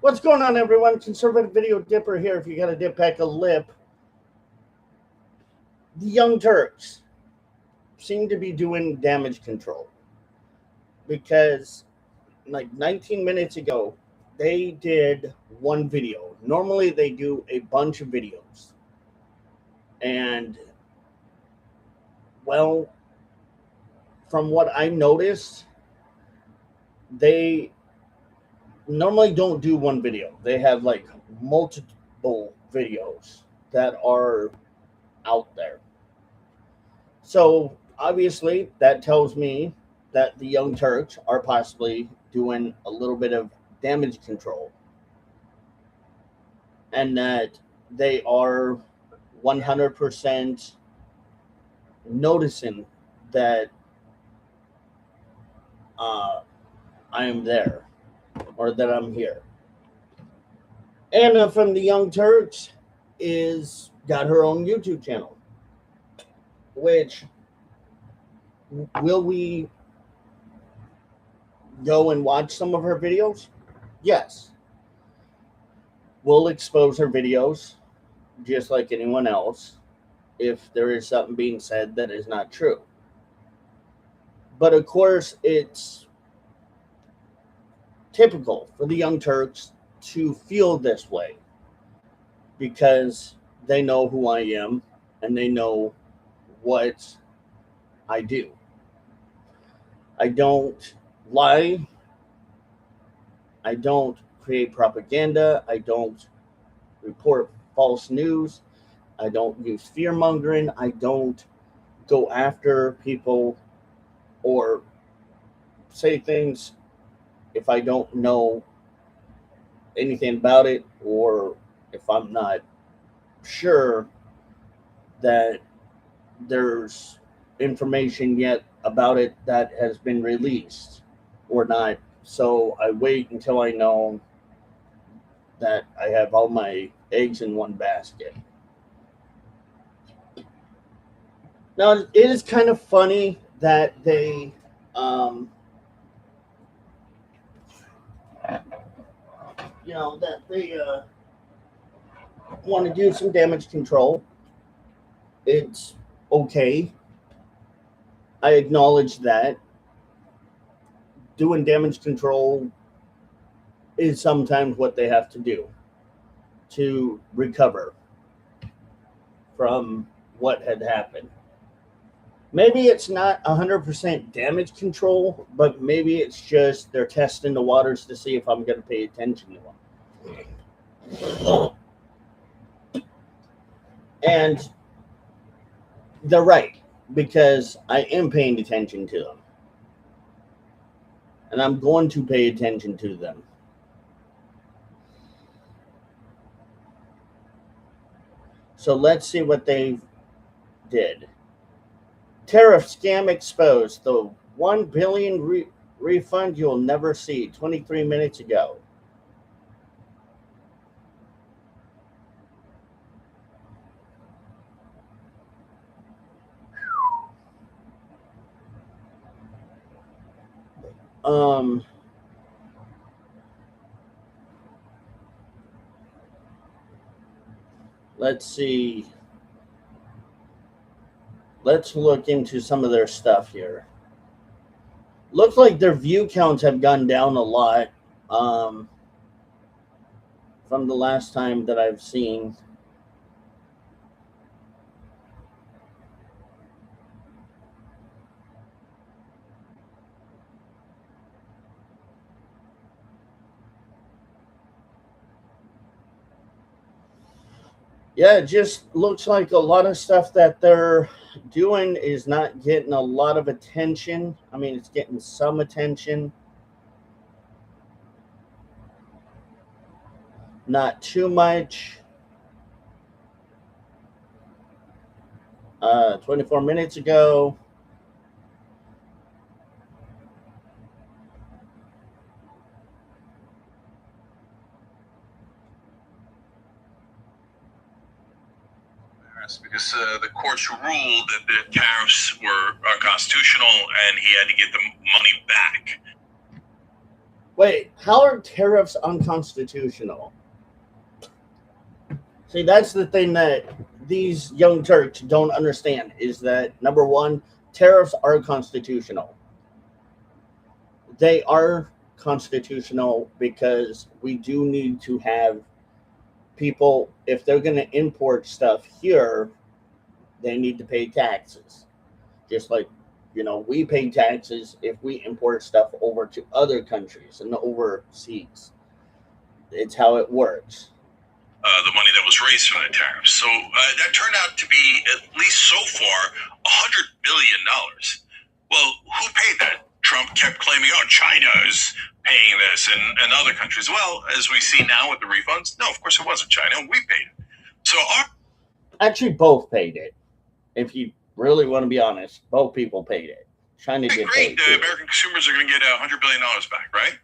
What's going on, everyone? Conservative Video Dipper here. If you got to dip back a lip, the Young Turks seem to be doing damage control because, like 19 minutes ago, they did one video. Normally, they do a bunch of videos, and well, from what I noticed, they normally don't do one video. They have like multiple videos that are out there. So obviously that tells me that the Young Turks are possibly doing a little bit of damage control and that they are 100% noticing that I am there or that I'm here. Anna from the Young Turks is got her own YouTube channel, which will we go and watch some of her videos? Yes. We'll expose her videos just like anyone else if there is something being said that is not true. But of course, it's typical for the Young Turks to feel this way because they know who I am and they know what I do. I don't lie. I don't create propaganda. I don't report false news. I don't use fear mongering. I don't go after people or say things if I don't know anything about it or if I'm not sure that there's information yet about it that has been released or not. So I wait until I know that I have all my eggs in one basket. Now, it is kind of funny that they that they want to do some damage control. It's okay. I acknowledge that doing damage control is sometimes what they have to do to recover from what had happened. Maybe it's not 100% damage control, but maybe it's just they're testing the waters to see if I'm going to pay attention to them. And they're right, because I am paying attention to them. And I'm going to pay attention to them. So let's see what they did. Tariff scam exposed. The $1 billion refund you'll never see. 23 minutes ago. Let's see. Let's look into some of their stuff here. Looks like their view counts have gone down a lot from the last time that I've seen. Yeah, it just looks like a lot of stuff that they're doing is not getting a lot of attention. I mean, it's getting some attention. Not too much. 24 minutes ago. Because the courts ruled that the tariffs were unconstitutional and he had to get the money back. Wait, how are tariffs unconstitutional? See, that's the thing that these young Turks don't understand is that number one, tariffs are constitutional. They are constitutional because we do need to have people, if they're going to import stuff here, they need to pay taxes. Just like, we pay taxes if we import stuff over to other countries and overseas. It's how it works. The money that was raised from the tariffs. So that turned out to be, at least so far, $100 billion. Well, who paid that? Trump kept claiming, oh, China is paying this and other countries. Well, as we see now with the refunds, no, of course it wasn't China. We paid it. So actually, both paid it. If you really want to be honest, both people paid it. China did pay it. Great. American consumers are going to get $100 billion back, right?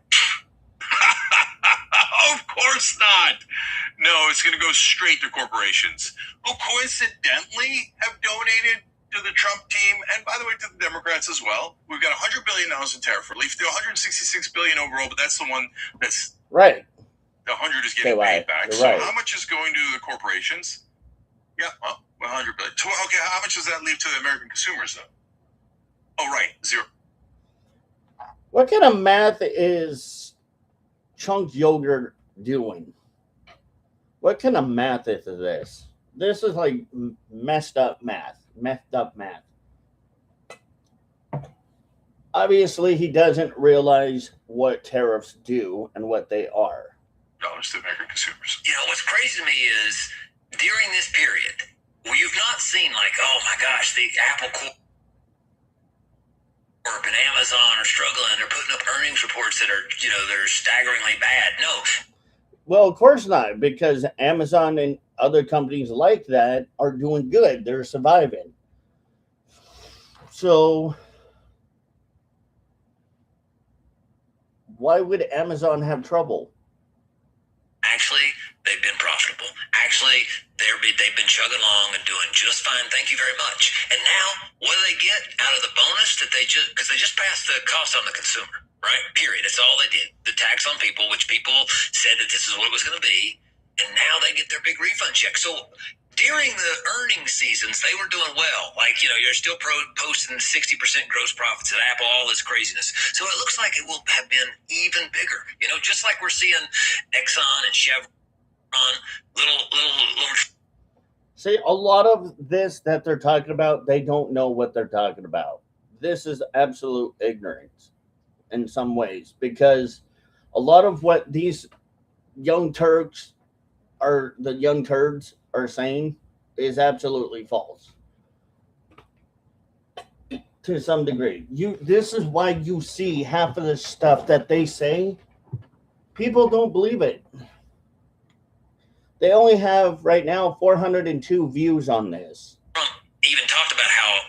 Of course not. No, it's going to go straight to corporations who coincidentally have donated to the Trump team, and by the way, to the Democrats as well. We've got $100 billion in tariff relief. The $166 billion overall, but that's the one that's right. The 100 is getting paid back. You're so right. How much is going to the corporations? Yeah, well, $100 billion. So, okay, how much does that leave to the American consumers, though? Oh, right, zero. What kind of math is Chunk Yogurt doing? What kind of math is this? This is like messed up math. Obviously, he doesn't realize what tariffs do and what they are. Dollars to American consumers. What's crazy to me is during this period, you've not seen like, oh my gosh, the Apple Corp and Amazon are struggling. They're putting up earnings reports that are, they're staggeringly bad. No. Well, of course not, because Amazon and other companies like that are doing good. They're surviving. So why would Amazon have trouble? Actually, they've been profitable. Actually, they've been chugging along and doing just fine. Thank you very much. And now, what do they get out of the bonus that because they just passed the cost on the consumer, right? Period. That's all they did. The tax on people, which people said that this is what it was going to be. And now they get their big refund check. So during the earnings seasons, they were doing well. Like, you're still posting 60% gross profits at Apple, all this craziness. So it looks like it will have been even bigger. Just like we're seeing Exxon and Chevron, little. See, a lot of this that they're talking about, they don't know what they're talking about. This is absolute ignorance in some ways, because a lot of what these young Turks the young turds are saying is absolutely false to some degree. This is why you see half of the stuff that they say, people don't believe it. They only have right now 402 views on this. Even talked about how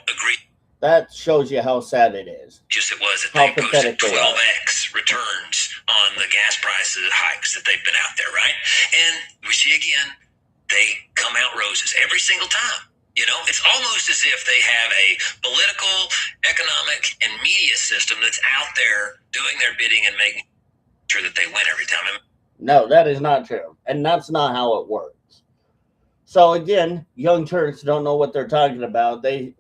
that shows you how sad it is. Just it was that they posted 12x returns on the gas prices hikes that they've been out there, right? And we see again, they come out roses every single time. It's almost as if they have a political, economic, and media system that's out there doing their bidding and making sure that they win every time. No, that is not true. And that's not how it works. So again, young Turks don't know what they're talking about. They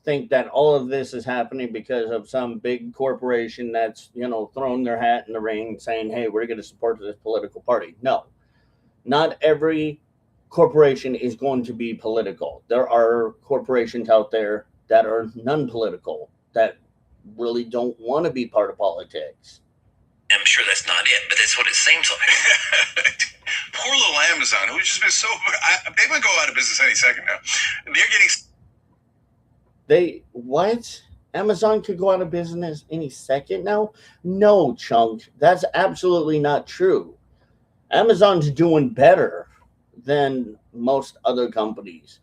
think that all of this is happening because of some big corporation that's, throwing their hat in the ring saying, hey, we're going to support this political party. No, not every corporation is going to be political. There are corporations out there that are non-political, that really don't want to be part of politics. I'm sure that's not it, but that's what it seems like. Poor little Amazon, who's just been so... they might go out of business any second now. They're getting... What? Amazon could go out of business any second now? No, Chunk. That's absolutely not true. Amazon's doing better than most other companies.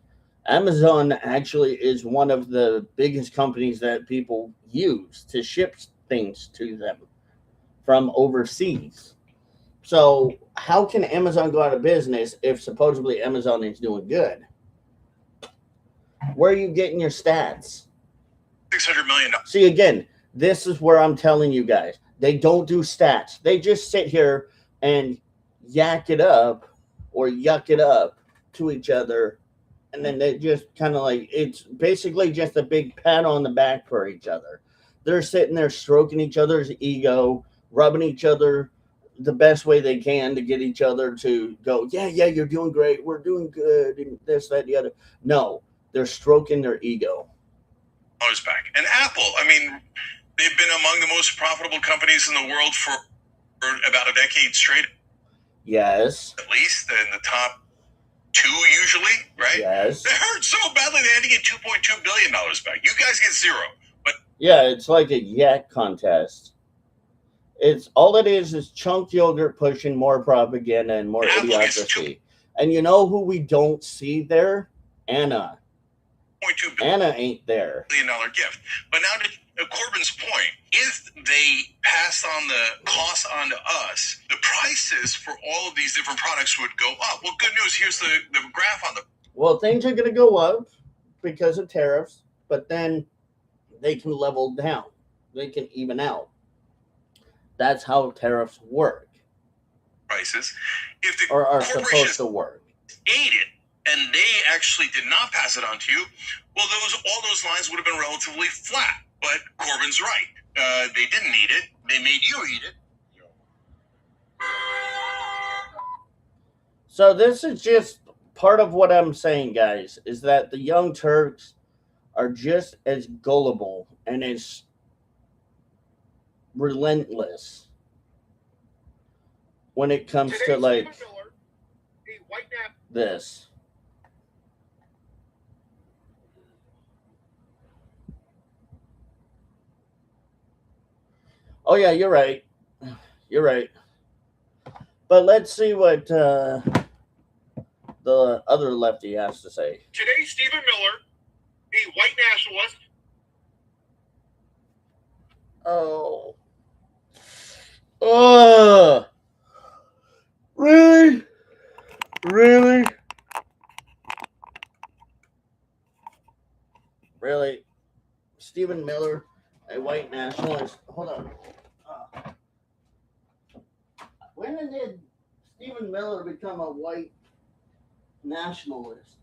Amazon actually is one of the biggest companies that people use to ship things to them from overseas. So how can Amazon go out of business if supposedly Amazon is doing good? Where are you getting your stats? $600 million. See, again, this is where I'm telling you guys. They don't do stats. They just sit here and yak it up or yuck it up to each other. And then they just kind of like, it's basically just a big pat on the back for each other. They're sitting there stroking each other's ego, rubbing each other the best way they can to get each other to go, yeah, you're doing great. We're doing good. And this, that, the other. No, they're stroking their ego. Back. And Apple, I mean, they've been among the most profitable companies in the world for about a decade straight. Yes. At least in the top 2 usually, right? Yes. They hurt so badly they had to get $2.2 billion back. You guys get 0. But yeah, it's like a yak contest. It's all it is chunk yogurt pushing more propaganda and more idiocracy. And you know who we don't see there? Anna. Anna ain't there. $1 billion gift. But now to Corbyn's point, if they pass on the cost on to us, the prices for all of these different products would go up. Well, good news. Here's the graph on the. Well, things are going to go up because of tariffs, but then they can level down. They can even out. That's how tariffs work. Prices, if the or are supposed to work. Ate it, and they actually did not pass it on to you, well, all those lines would have been relatively flat. But Corbyn's right. They didn't eat it. They made you eat it. So this is just part of what I'm saying, guys, is that the young Turks are just as gullible and as relentless when it comes to like this. Oh yeah, you're right. You're right. But let's see what the other lefty has to say. Today, Stephen Miller, a white nationalist. Oh. Really? Really? Really? Stephen Miller, a white nationalist. Hold on. When did Stephen Miller become a white nationalist?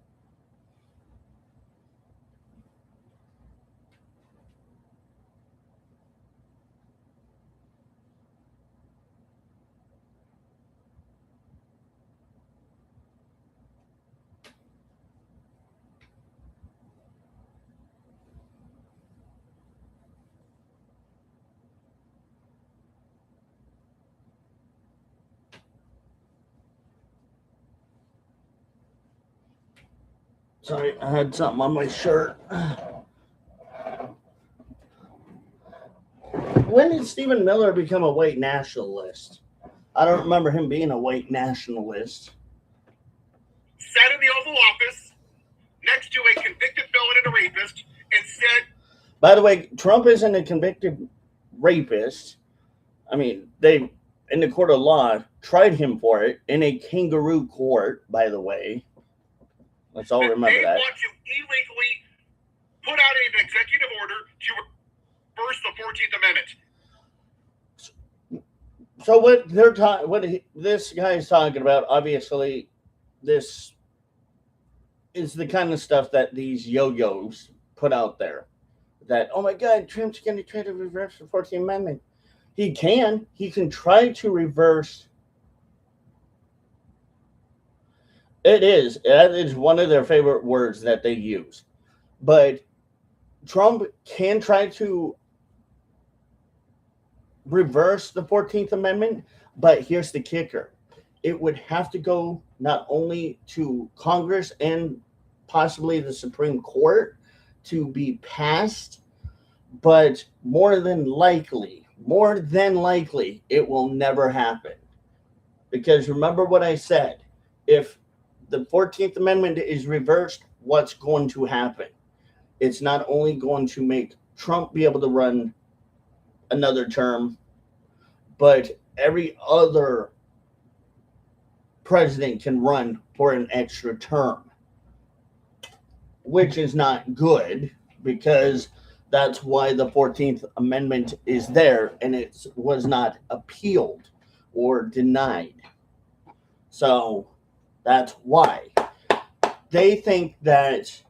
Sorry, I had something on my shirt. When did Stephen Miller become a white nationalist? I don't remember him being a white nationalist. Sat in the Oval Office next to a convicted felon and a rapist and said... By the way, Trump isn't a convicted rapist. I mean, they, in the court of law, tried him for it in a kangaroo court, by the way. Let's all remember that. They want to illegally put out an executive order to reverse the 14th Amendment. So what they're talking, this guy's talking about, obviously, this is the kind of stuff that these yo-yos put out there. That, oh my God, Trump's going to try to reverse the 14th Amendment. He can try to reverse. That is one of their favorite words that they use. But Trump can try to reverse the 14th Amendment, but here's the kicker. It would have to go not only to Congress and possibly the Supreme Court to be passed, but more than likely, it will never happen. Because remember what I said, if the 14th Amendment is reversed, what's going to happen? It's not only going to make Trump be able to run another term, but every other president can run for an extra term, which is not good because That's why the 14th Amendment is there, and it was not appealed or denied. So that's why. They think that,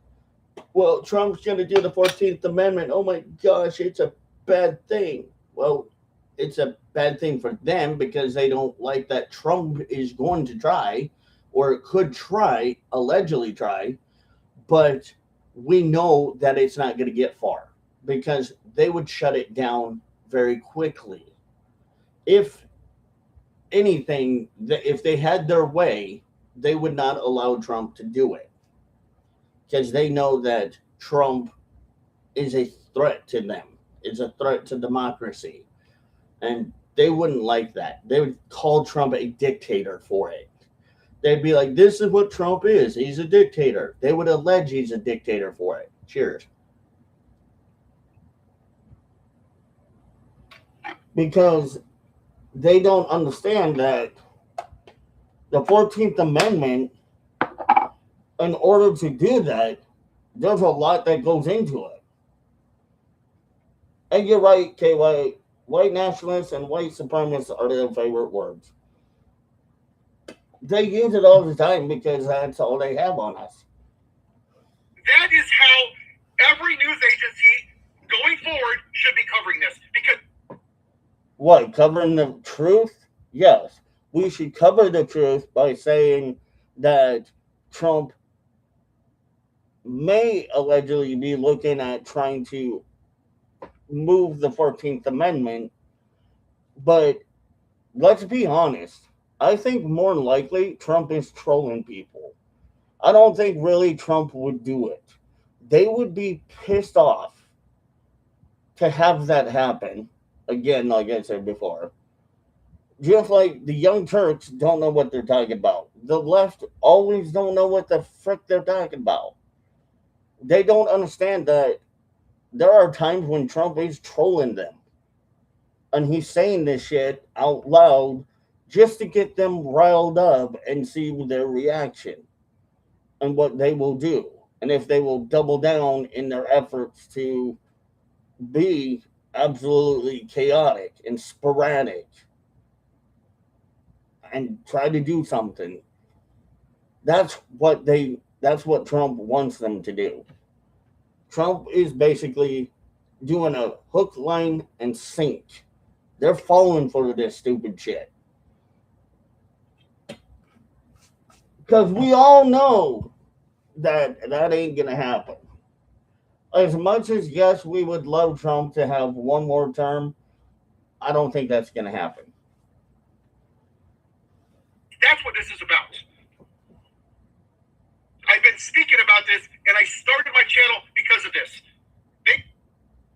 well, Trump's going to do the 14th Amendment. Oh my gosh, it's a bad thing. Well, it's a bad thing for them because they don't like that Trump is going to try or could try, allegedly try, but we know that it's not going to get far because they would shut it down very quickly. If anything, if they had their way, they would not allow Trump to do it because they know that Trump is a threat to them, is a threat to democracy. And they wouldn't like that. They would call Trump a dictator for it. They'd be like, this is what Trump is. He's a dictator. They would allege he's a dictator for it. Cheers. Because they don't understand that the 14th Amendment, in order to do that, there's a lot that goes into it. And you're right, KY. White nationalists and white supremacists are their favorite words. They use it all the time because that's all they have on us. That is how every news agency going forward should be covering this. Because what, covering the truth? Yes. We should cover the truth by saying that Trump may allegedly be looking at trying to move the 14th Amendment, but let's be honest. I think more than likely Trump is trolling people. I don't think really Trump would do it. They would be pissed off to have that happen. Again, like I said before. Just like the Young Turks don't know what they're talking about. The left always don't know what the frick they're talking about. They don't understand that there are times when Trump is trolling them. And he's saying this shit out loud just to get them riled up and see their reaction and what they will do. And if they will double down in their efforts to be absolutely chaotic and sporadic and try to do something. That's what Trump wants them to do. Trump is basically doing a hook, line, and sink. They're falling for this stupid shit. Because we all know that ain't going to happen. As much as, yes, we would love Trump to have one more term, I don't think that's going to happen. that's what this is about. I've been speaking about this, and I started my channel because of this. They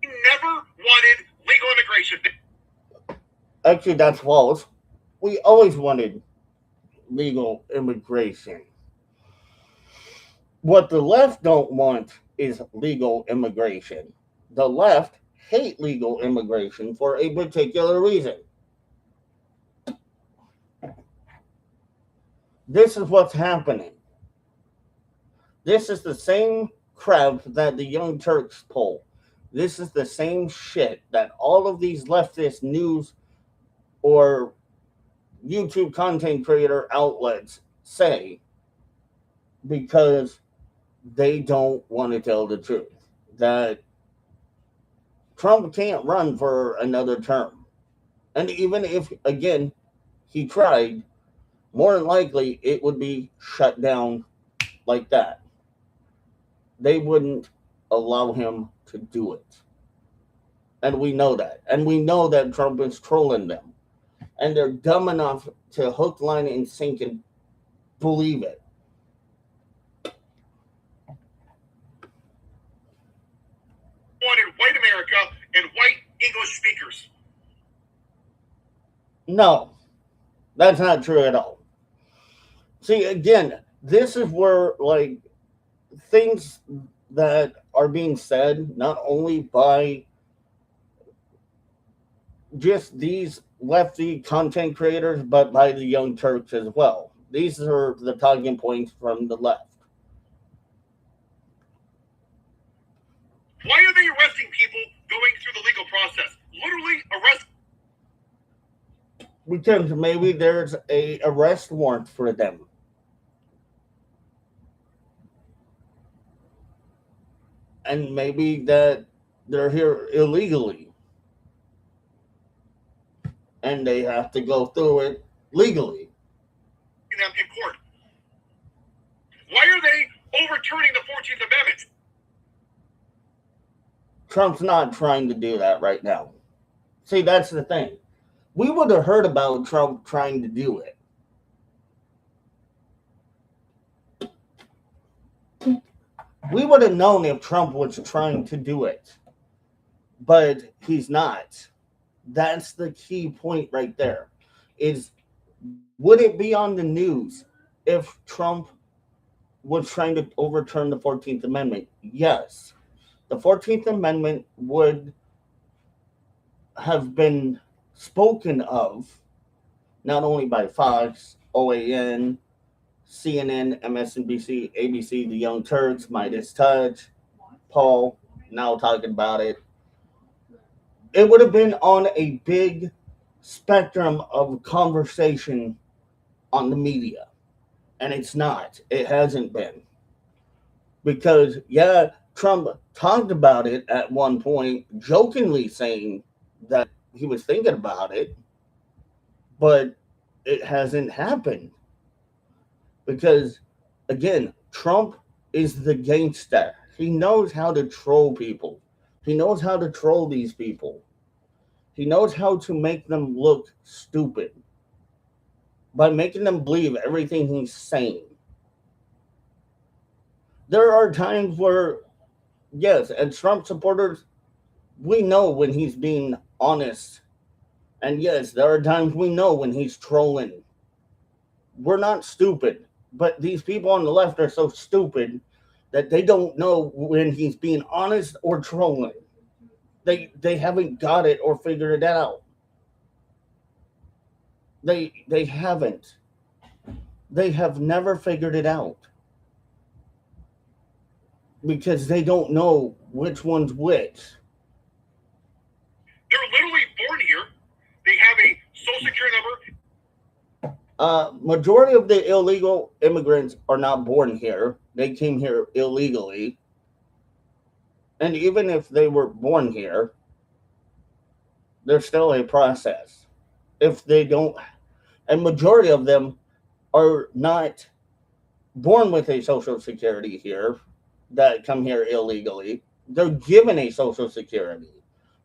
never wanted legal immigration. Actually, that's false. We always wanted legal immigration. What the left don't want is legal immigration. The left hate legal immigration for a particular reason. This is what's happening. This is the same crap that the Young Turks pull. This is the same shit that all of these leftist news or YouTube content creator outlets say because they don't want to tell the truth. That Trump can't run for another term. And even if, again, he tried, more than likely it would be shut down like that. They wouldn't allow him to do it. And we know that. And we know that Trump is trolling them. And they're dumb enough to hook, line, and sink and believe it. Wanted white America and white English speakers. No, that's not true at all. See, again, this is where, like, things that are being said, not only by just these lefty content creators, but by the Young Turks as well. These are the talking points from the left. Why are they arresting people going through the legal process? Literally arrest. Because maybe there's a arrest warrant for them. And maybe that they're here illegally. And they have to go through it legally. Them in court. Why are they overturning the 14th Amendment? Trump's not trying to do that right now. See, that's the thing. We would have heard about Trump trying to do it. We would have known if Trump was trying to do it. But he's not. That's the key point right there. Is would it be on the news if Trump was trying to overturn the 14th Amendment? Yes. The 14th Amendment would have been spoken of not only by Fox, OAN, CNN, MSNBC, ABC, The Young Turks, Midas Touch, Paul, now talking about it. It would have been on a big spectrum of conversation on the media. And it's not. It hasn't been. Because, yeah, Trump talked about it at one point, jokingly saying that he was thinking about it, but it hasn't happened. Because, again, Trump is the gangster. He knows how to troll people. He knows how to troll these people. He knows how to make them look stupid by making them believe everything he's saying. There are times where, yes, as Trump supporters, we know when he's being honest. And yes, there are times we know when he's trolling. We're not stupid, but these people on the left are so stupid that they don't know when he's being honest or trolling. They haven't got it or figured it out. They haven't. They have never figured it out. Because they don't know which one's which. They're literally born here. They have a social security number. Majority of the illegal immigrants are not born here. They came here illegally. And even if they were born here, there's still a process. If they don't, and majority of them are not born with a social security here that come here illegally. They're given a social security.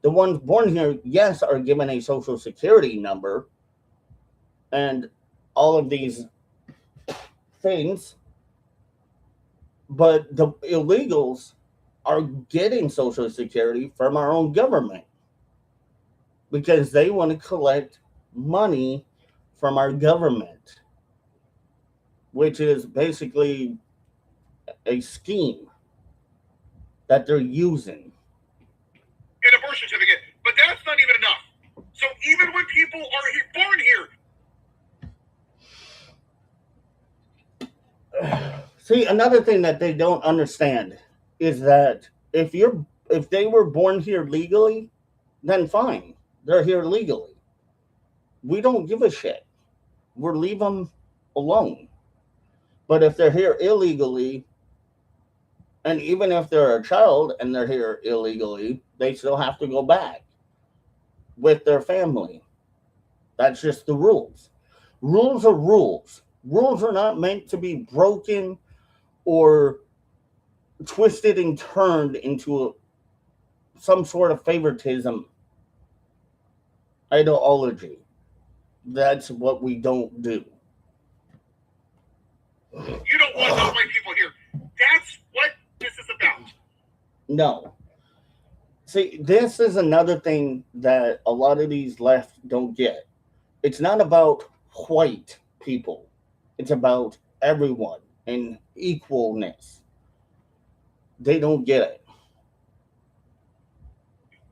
The ones born here, yes, are given a social security number and all of these things, but the illegals are getting social security from our own government because they want to collect money from our government, which is basically a scheme that they're using. An birth certificate, but that's not even enough. So even when people are born here, see, another thing that they don't understand is that if they were born here legally, then fine, they're here legally. We don't give a shit. We'll leave them alone. But if they're here illegally, and even if they're a child and they're here illegally, they still have to go back with their family. That's just the rules. Rules are rules. Rules are not meant to be broken or twisted and turned into some sort of favoritism ideology. That's what we don't do. You don't want those white people here. That's what this is about. No. See, this is another thing that a lot of these left don't get. It's not about white people. It's about everyone and equalness. They don't get it.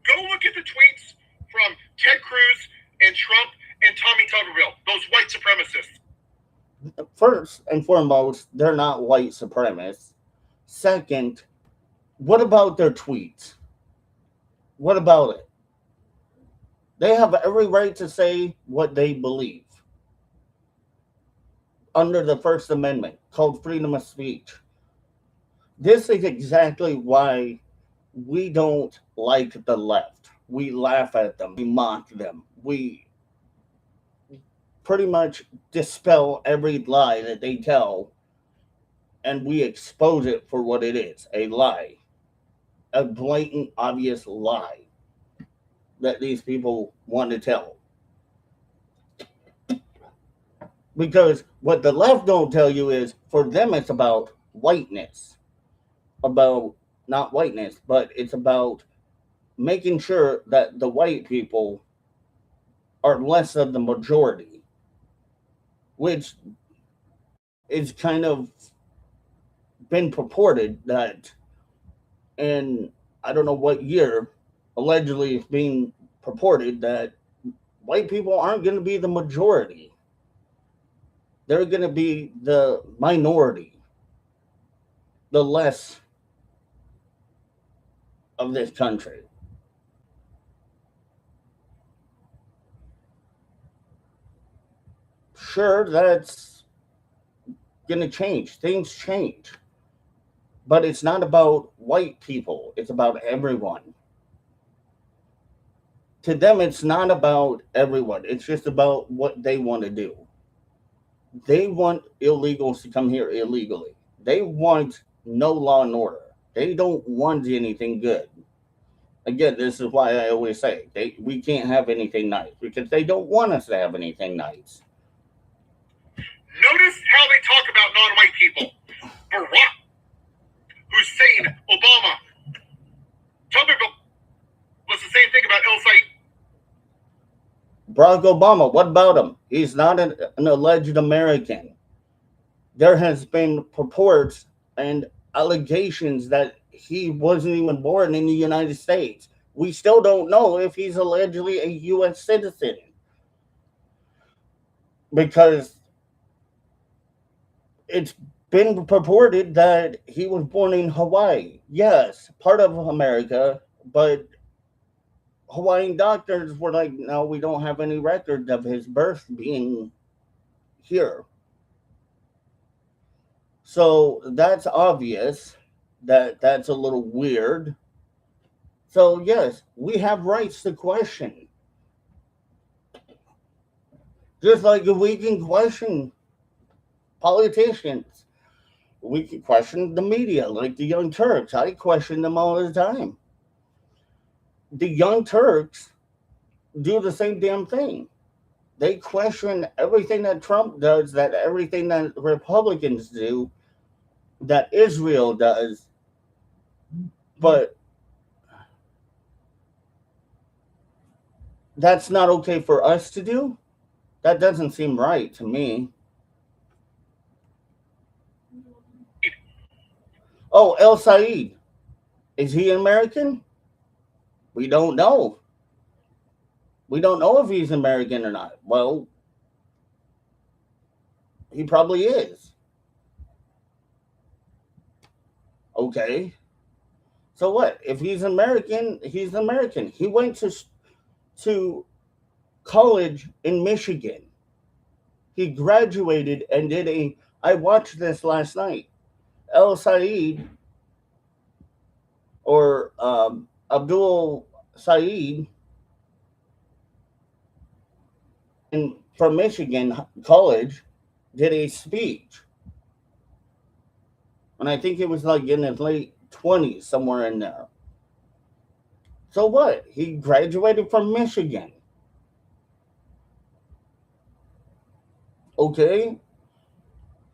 Go look at the tweets from Ted Cruz and Trump and Tommy Tuberville, those white supremacists. First and foremost, they're not white supremacists. Second, what about their tweets? What about it? They have every right to say what they believe under the First Amendment called freedom of speech. This is exactly why we don't like the left. We laugh at them, we mock them, we pretty much dispel every lie that they tell, and we expose it for what it is, a lie, a blatant, obvious lie that these people want to tell. Because what the left don't tell you is, for them, it's about whiteness, about not whiteness, but it's about making sure that the white people are less of the majority, which is kind of been purported that in I don't know what year, allegedly it's being purported that white people aren't going to be the majority. They're going to be the minority, the less of this country. Sure, that's going to change. Things change. But it's not about white people, it's about everyone. To them, it's not about everyone, it's just about what they want to do. They want illegals to come here illegally. They want no law and order. They don't want anything good. Again, this is why I always say we can't have anything nice because they don't want us to have anything nice. Notice how they talk about non-white people. Barack Hussein Obama. Tell me was the same thing about El Said. Barack Obama, what about him? He's not an alleged American. There has been purports and allegations that he wasn't even born in the United States. We still don't know if he's allegedly a U.S. citizen because it's been purported that he was born in Hawaii. Yes, part of America, but Hawaiian doctors were like, no, we don't have any record of his birth being here. So that's obvious that that's a little weird. So, yes, we have rights to question. Just like if we can question politicians, we can question the media, like the Young Turks. I question them all the time. The Young Turks do the same damn thing. They question everything that Trump does, that everything that Republicans do, that Israel does. But that's not okay for us to do? That doesn't seem right to me. Oh, El Said. Is he an American? We don't know. We don't know if he's American or not. Well, he probably is. Okay. So what? If he's American, he's American. He went to college in Michigan. He graduated and did a. I watched this last night. El Said or Abdul Said from Michigan College did a speech. And I think it was like in his late 20s, somewhere in there. So what? He graduated from Michigan. Okay.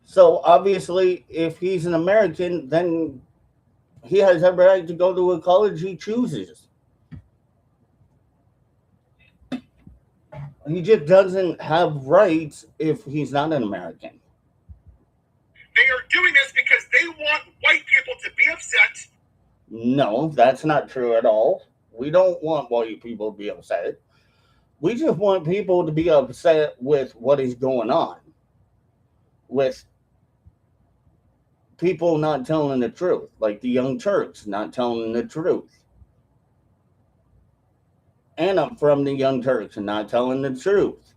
So obviously, if he's an American, then he has every right to go to a college he chooses. He just doesn't have rights if he's not an American. They are doing this because they want white people to be upset. No, that's not true at all. We don't want white people to be upset. We just want people to be upset with what is going on, with people not telling the truth, like the Young Turks not telling the truth. Anna from the Young Turks not telling the truth.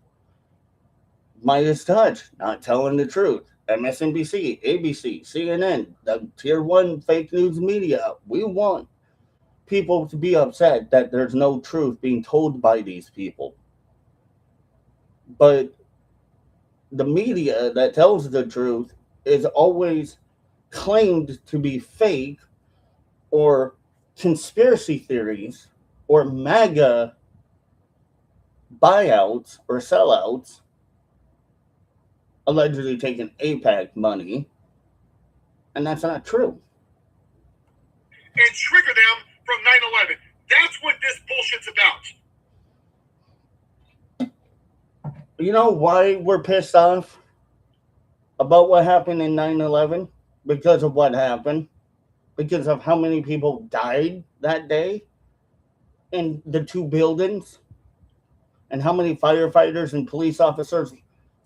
Midas Touch not telling the truth. MSNBC, ABC, CNN, the tier one fake news media. We want people to be upset that there's no truth being told by these people. But the media that tells the truth is always claimed to be fake or conspiracy theories or MAGA buyouts or sellouts, allegedly taking APAC money, and that's not true. And trigger them from 9/11. That's what this bullshit's about. You know why we're pissed off about what happened in 9/11? Because of what happened. Because of how many people died that day in the two buildings, and how many firefighters and police officers,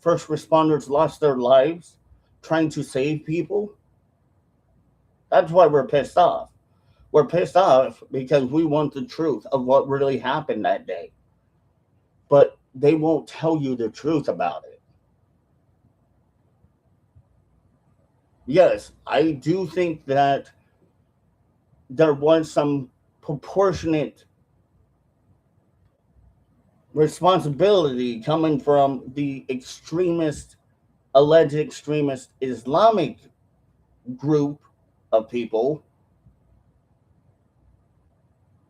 first responders lost their lives trying to save people. That's why we're pissed off. We're pissed off because we want the truth of what really happened that day. But they won't tell you the truth about it. Yes, I do think that there was some proportionate responsibility coming from the alleged extremist Islamic group of people,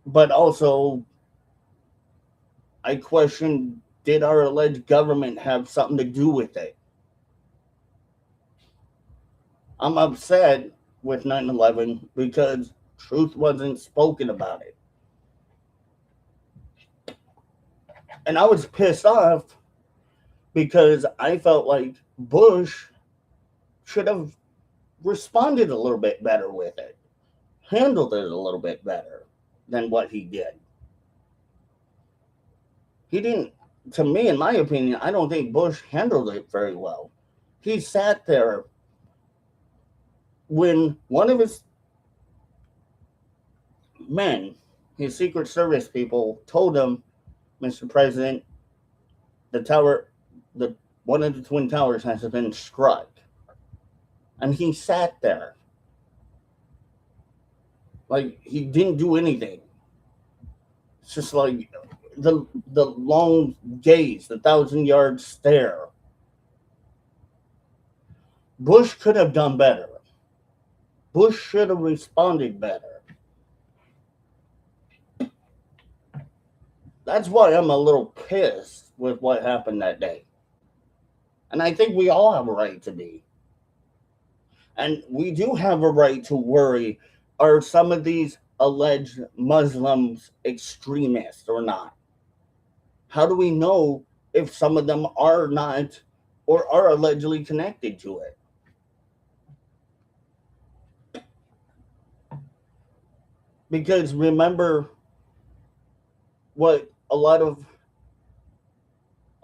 but also I question, did our alleged government have something to do with it? I'm upset with 9/11 because truth wasn't spoken about it. And I was pissed off because I felt like Bush should have responded a little bit better with it, handled it a little bit better than what he did. He didn't, to me, in my opinion, I don't think Bush handled it very well. He sat there when one of his men, his Secret Service people, told him, Mr. President, one of the Twin Towers has been struck. And he sat there like he didn't do anything. It's just like the long gaze, the 1,000-yard stare. Bush could have done better. Bush should have responded better. That's why I'm a little pissed with what happened that day. And I think we all have a right to be. And we do have a right to worry, are some of these alleged Muslims extremists or not? How do we know if some of them are not or are allegedly connected to it? Because remember what a lot of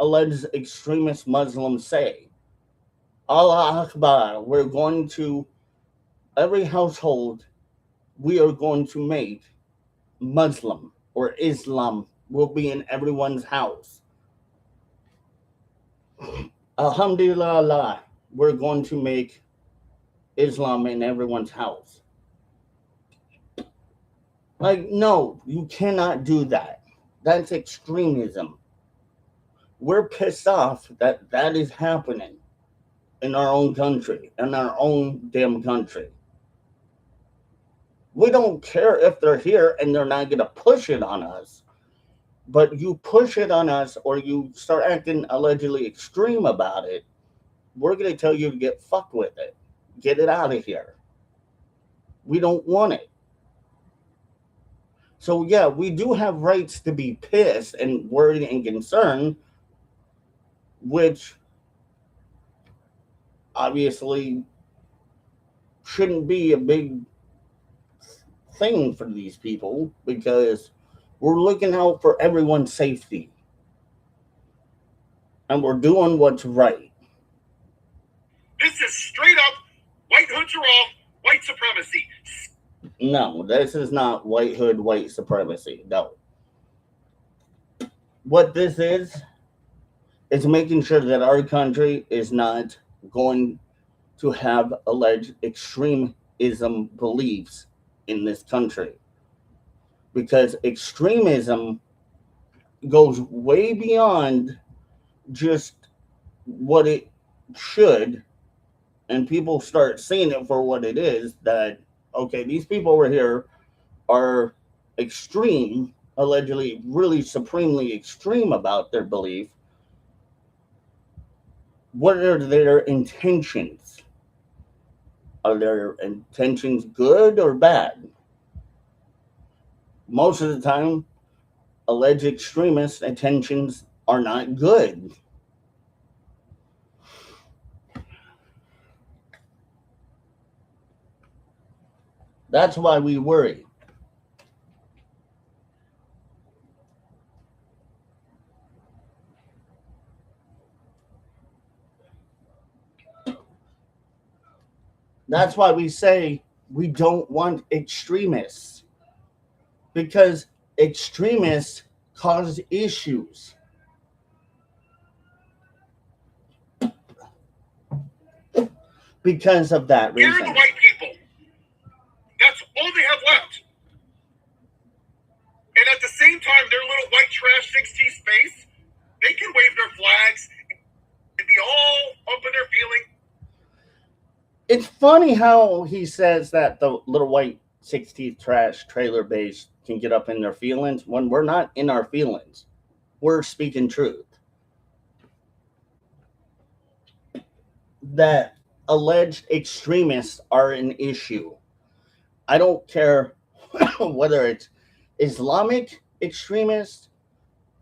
alleged extremist Muslims say. Allah Akbar, we're going to, every household, we are going to make Muslim or Islam will be in everyone's house. Alhamdulillah, we're going to make Islam in everyone's house. Like, no, you cannot do that. That's extremism. We're pissed off that that is happening in our own country, in our own damn country. We don't care if they're here and they're not going to push it on us. But you push it on us or you start acting allegedly extreme about it, we're going to tell you to get fucked with it. Get it out of here. We don't want it. So, yeah, we do have rights to be pissed and worried and concerned, which obviously shouldn't be a big thing for these people because we're looking out for everyone's safety. And we're doing what's right. This is straight up white hoods are off, white supremacy. No, this is not white hood, white supremacy. No. what this is making sure that our country is not going to have alleged extremism beliefs in this country. Because extremism goes way beyond just what it should, and people start seeing it for what it is, that okay, these people over here are extreme, allegedly really supremely extreme about their belief. What are their intentions? Are their intentions good or bad? Most of the time, alleged extremists' intentions are not good. That's why we worry. That's why we say we don't want extremists, because extremists cause issues. Because of that Scare reason. the white people. That's all they have left. And at the same time, their little white trash 6T space, they can wave their flags and be all up in their feeling. It's funny how he says that the little white 6T trash trailer base can get up in their feelings when we're not in our feelings. We're speaking truth. That alleged extremists are an issue. I don't care whether it's Islamic extremists,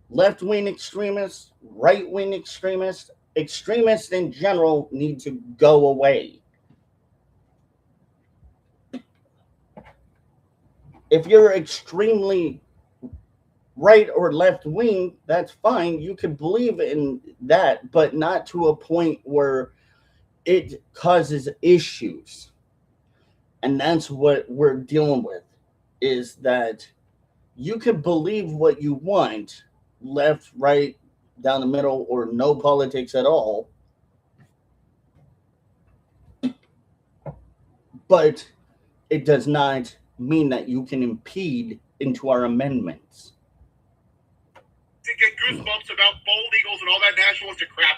left-wing extremists, right-wing extremists. Extremists in general need to go away. If you're extremely right or left-wing, that's fine. You can believe in that, but not to a point where it causes issues. And that's what we're dealing with, is that you can believe what you want, left, right, down the middle, or no politics at all, but it does not mean that you can impede into our amendments. To get goosebumps about bald eagles and all that nationalistic crap.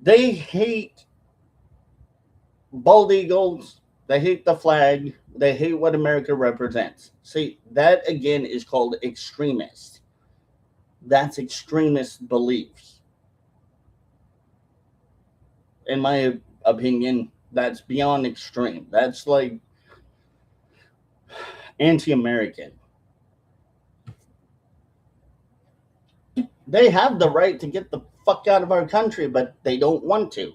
They hate bald eagles. They hate the flag. They hate what America represents. See, that again is called extremist. That's extremist beliefs. In my opinion, that's beyond extreme. That's like anti-American. They have the right to get the fuck out of our country, but they don't want to.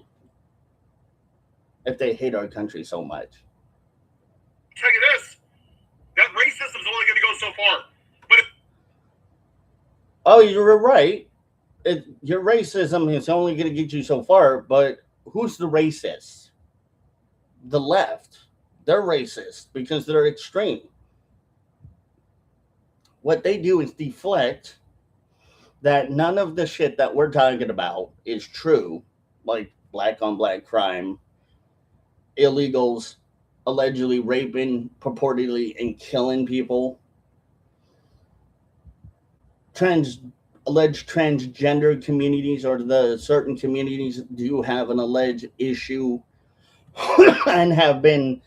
If they hate our country so much. I'll tell you this, that racism is only going to go so far. But Oh, you're right. Your racism is only going to get you so far, but who's the racist? The left. They're racist because they're extreme. What they do is deflect that none of the shit that we're talking about is true, like black on black crime, illegals allegedly raping, purportedly, and killing people, alleged transgender communities, or the certain communities do have an alleged issue and have been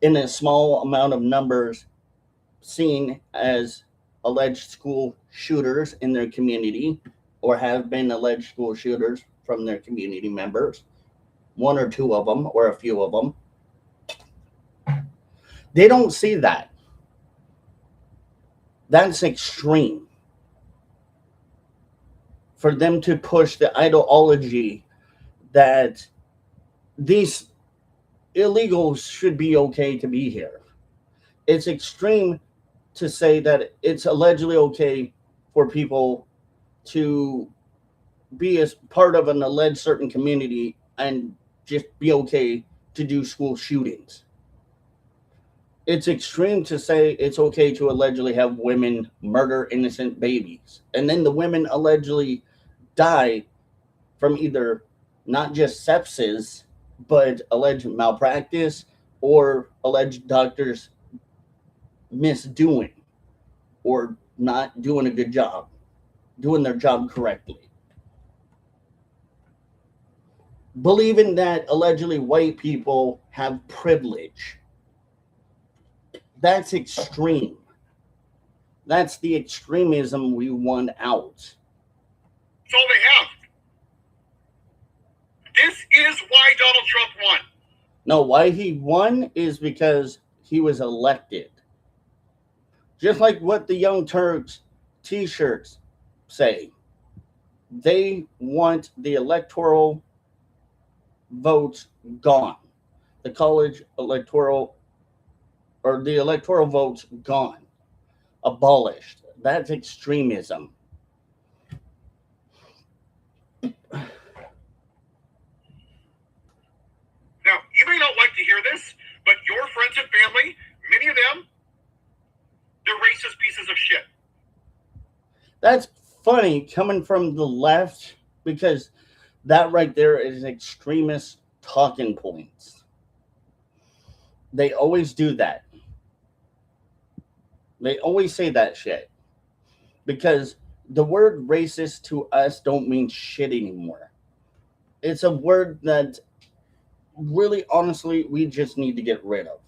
in a small amount of numbers seen as alleged school shooters in their community, or have been alleged school shooters from their community members, one or two of them or a few of them. They don't see that. That's extreme. For them to push the ideology that these illegals should be okay to be here. It's extreme to say that it's allegedly okay for people to be as part of an alleged certain community and just be okay to do school shootings. It's extreme to say it's okay to allegedly have women murder innocent babies. And then the women allegedly die from either not just sepsis, but alleged malpractice or alleged doctors misdoing or not doing a good job, doing their job correctly. Believing that allegedly white people have privilege. That's extreme. That's the extremism we want out. That's all they have. This is why Donald Trump won. No, why he won is because he was elected. Just like what the Young Turks t-shirts say. They want the electoral votes gone. The college electoral or the electoral votes gone. Abolished. That's extremism. Now, you may not like to hear this, but your friends and family, many of them, they're racist pieces of shit. That's funny coming from the left because that right there is extremist talking points. They always do that. They always say that shit because the word racist to us don't mean shit anymore. It's a word that really honestly we just need to get rid of.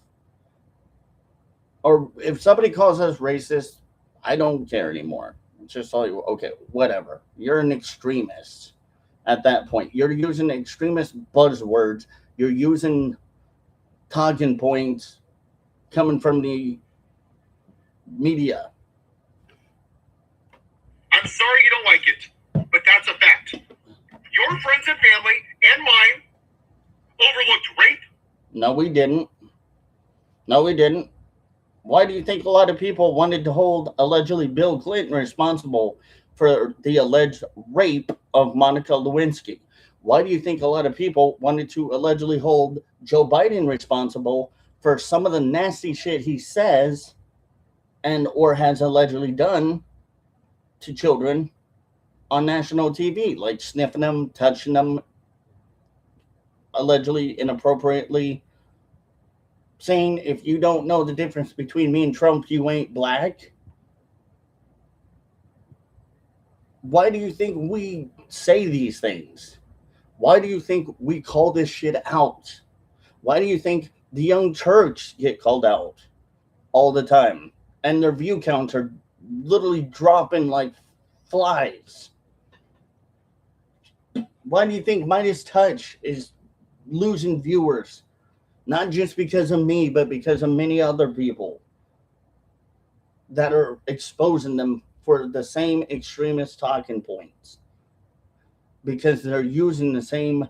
Or if somebody calls us racist, I don't care anymore. It's just like, okay, whatever. You're an extremist at that point. You're using extremist buzzwords. You're using talking points coming from the media. I'm sorry you don't like it, but that's a fact. Your friends and family and mine overlooked rape. No, we didn't. No, we didn't. Why do you think a lot of people wanted to hold allegedly Bill Clinton responsible for the alleged rape of Monica Lewinsky? Why do you think a lot of people wanted to allegedly hold Joe Biden responsible for some of the nasty shit he says and or has allegedly done to children on national TV, like sniffing them, touching them, allegedly inappropriately, saying if you don't know the difference between me and Trump, you ain't black? Why do you think we say these things? Why do you think we call this shit out? Why do you think the Young Turks get called out all the time and their view counts are literally dropping like flies? Why do you think Midas Touch is losing viewers? Not just because of me, but because of many other people that are exposing them for the same extremist talking points. Because they're using the same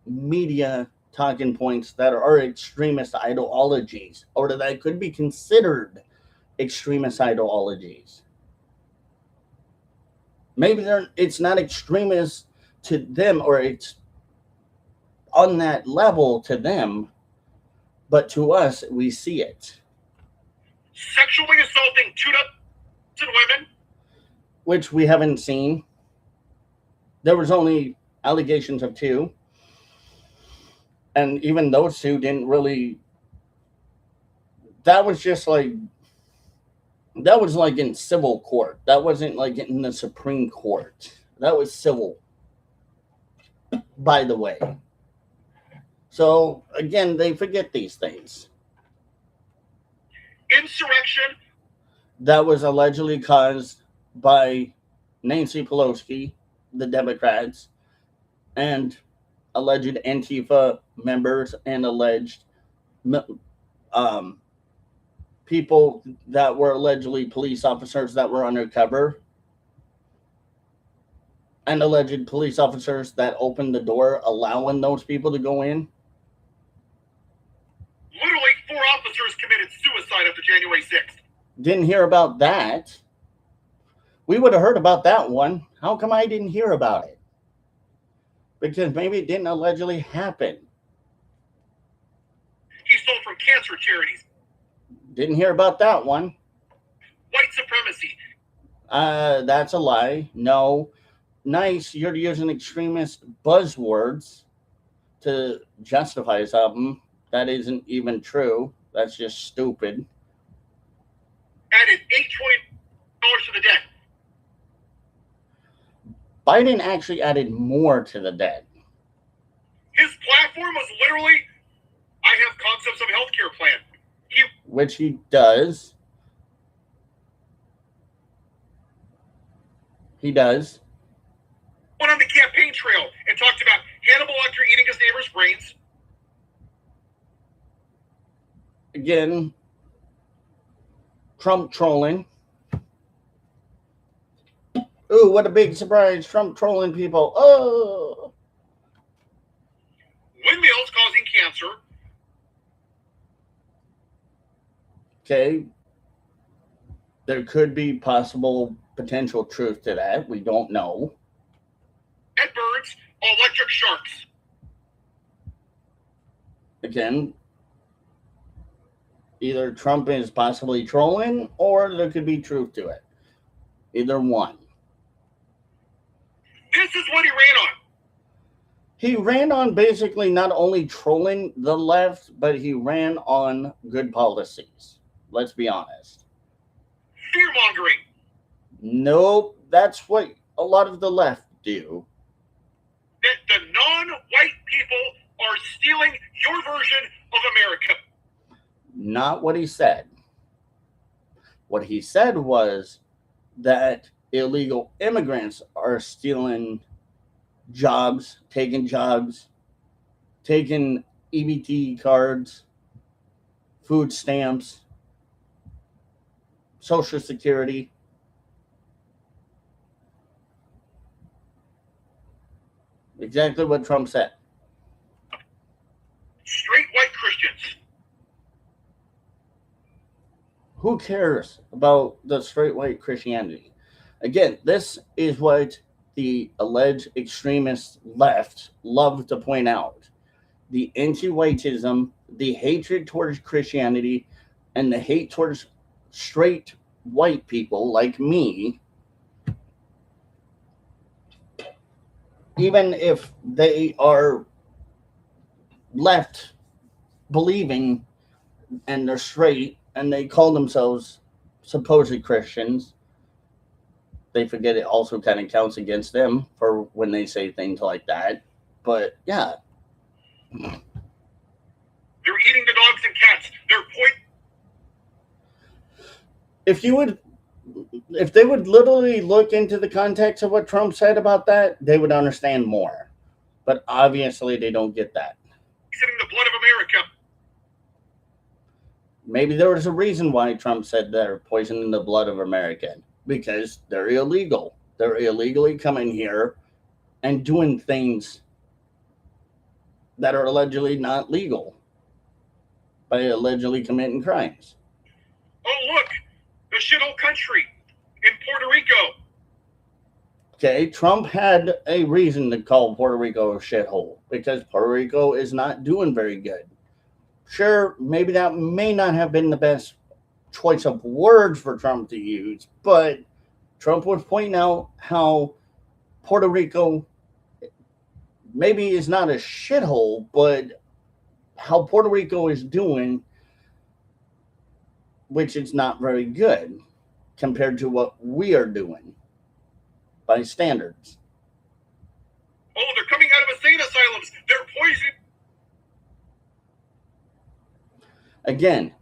media talking points that are extremist ideologies or that could be considered extremist ideologies. Maybe it's not extremist to them or it's on that level to them, but to us, we see it. Sexually assaulting 2 women. Which we haven't seen. There was only allegations of 2. And even those 2 didn't really. That was just like. That was like in civil court. That wasn't like in the Supreme Court. That was civil. By the way. So, again, they forget these things. Insurrection. That was allegedly caused by Nancy Pelosi, the Democrats, and alleged Antifa members and alleged people that were allegedly police officers that were undercover and alleged police officers that opened the door allowing those people to go in. Literally 4 officers committed suicide after January 6th. Didn't hear about that. We would have heard about that one. How come I didn't hear about it? Because maybe it didn't allegedly happen. He stole from cancer charities. Didn't hear about that one. White supremacy. That's a lie. No. Nice, you're using extremist buzzwords to justify something that isn't even true. That's just stupid. Added $8 trillion to the debt. Biden actually added more to the debt. His platform was literally, I have concepts of a healthcare plan. Which he does. He does. Went on the campaign trail and talked about Hannibal Lecter eating his neighbor's brains. Again, Trump trolling. Ooh, what a big surprise. Trump trolling people. Oh. Windmills causing cancer. Okay. There could be possible potential truth to that. We don't know. Dead birds, electric sharks. Again, either Trump is possibly trolling or there could be truth to it. Either one. This is what he ran on. He ran on basically not only trolling the left, but he ran on good policies. Let's be honest. Fear-mongering. Nope, that's what a lot of the left do. That the non-white people are stealing your version of America. Not what he said. What he said was that illegal immigrants are stealing jobs, taking EBT cards, food stamps, Social Security. Exactly what Trump said. Straight white Christians. Who cares about the straight white Christianity? Again, this is what the alleged extremist left love to point out. The anti-whiteism, the hatred towards Christianity, and the hate towards straight white people like me, even if they are left believing and they're straight and they call themselves supposed Christians, they forget it also kind of counts against them for when they say things like that. But yeah. They're eating the dogs and cats. They're If they would literally look into the context of what Trump said about that, they would understand more. But obviously they don't get that. poisoning the blood of America. Maybe there was a reason why Trump said they're poisoning the blood of America. Because they're illegal. They're illegally coming here and doing things that are allegedly not legal by allegedly committing crimes. Oh, look, the shithole country in Puerto Rico. Okay, Trump had a reason to call Puerto Rico a shithole because Puerto Rico is not doing very good. Sure, maybe that may not have been the best choice of words for Trump to use, but Trump was pointing out how Puerto Rico maybe is not a shithole, but how Puerto Rico is doing, which is not very good compared to what we are doing by standards. Oh, they're coming out of insane asylums. They're poisoning. Again,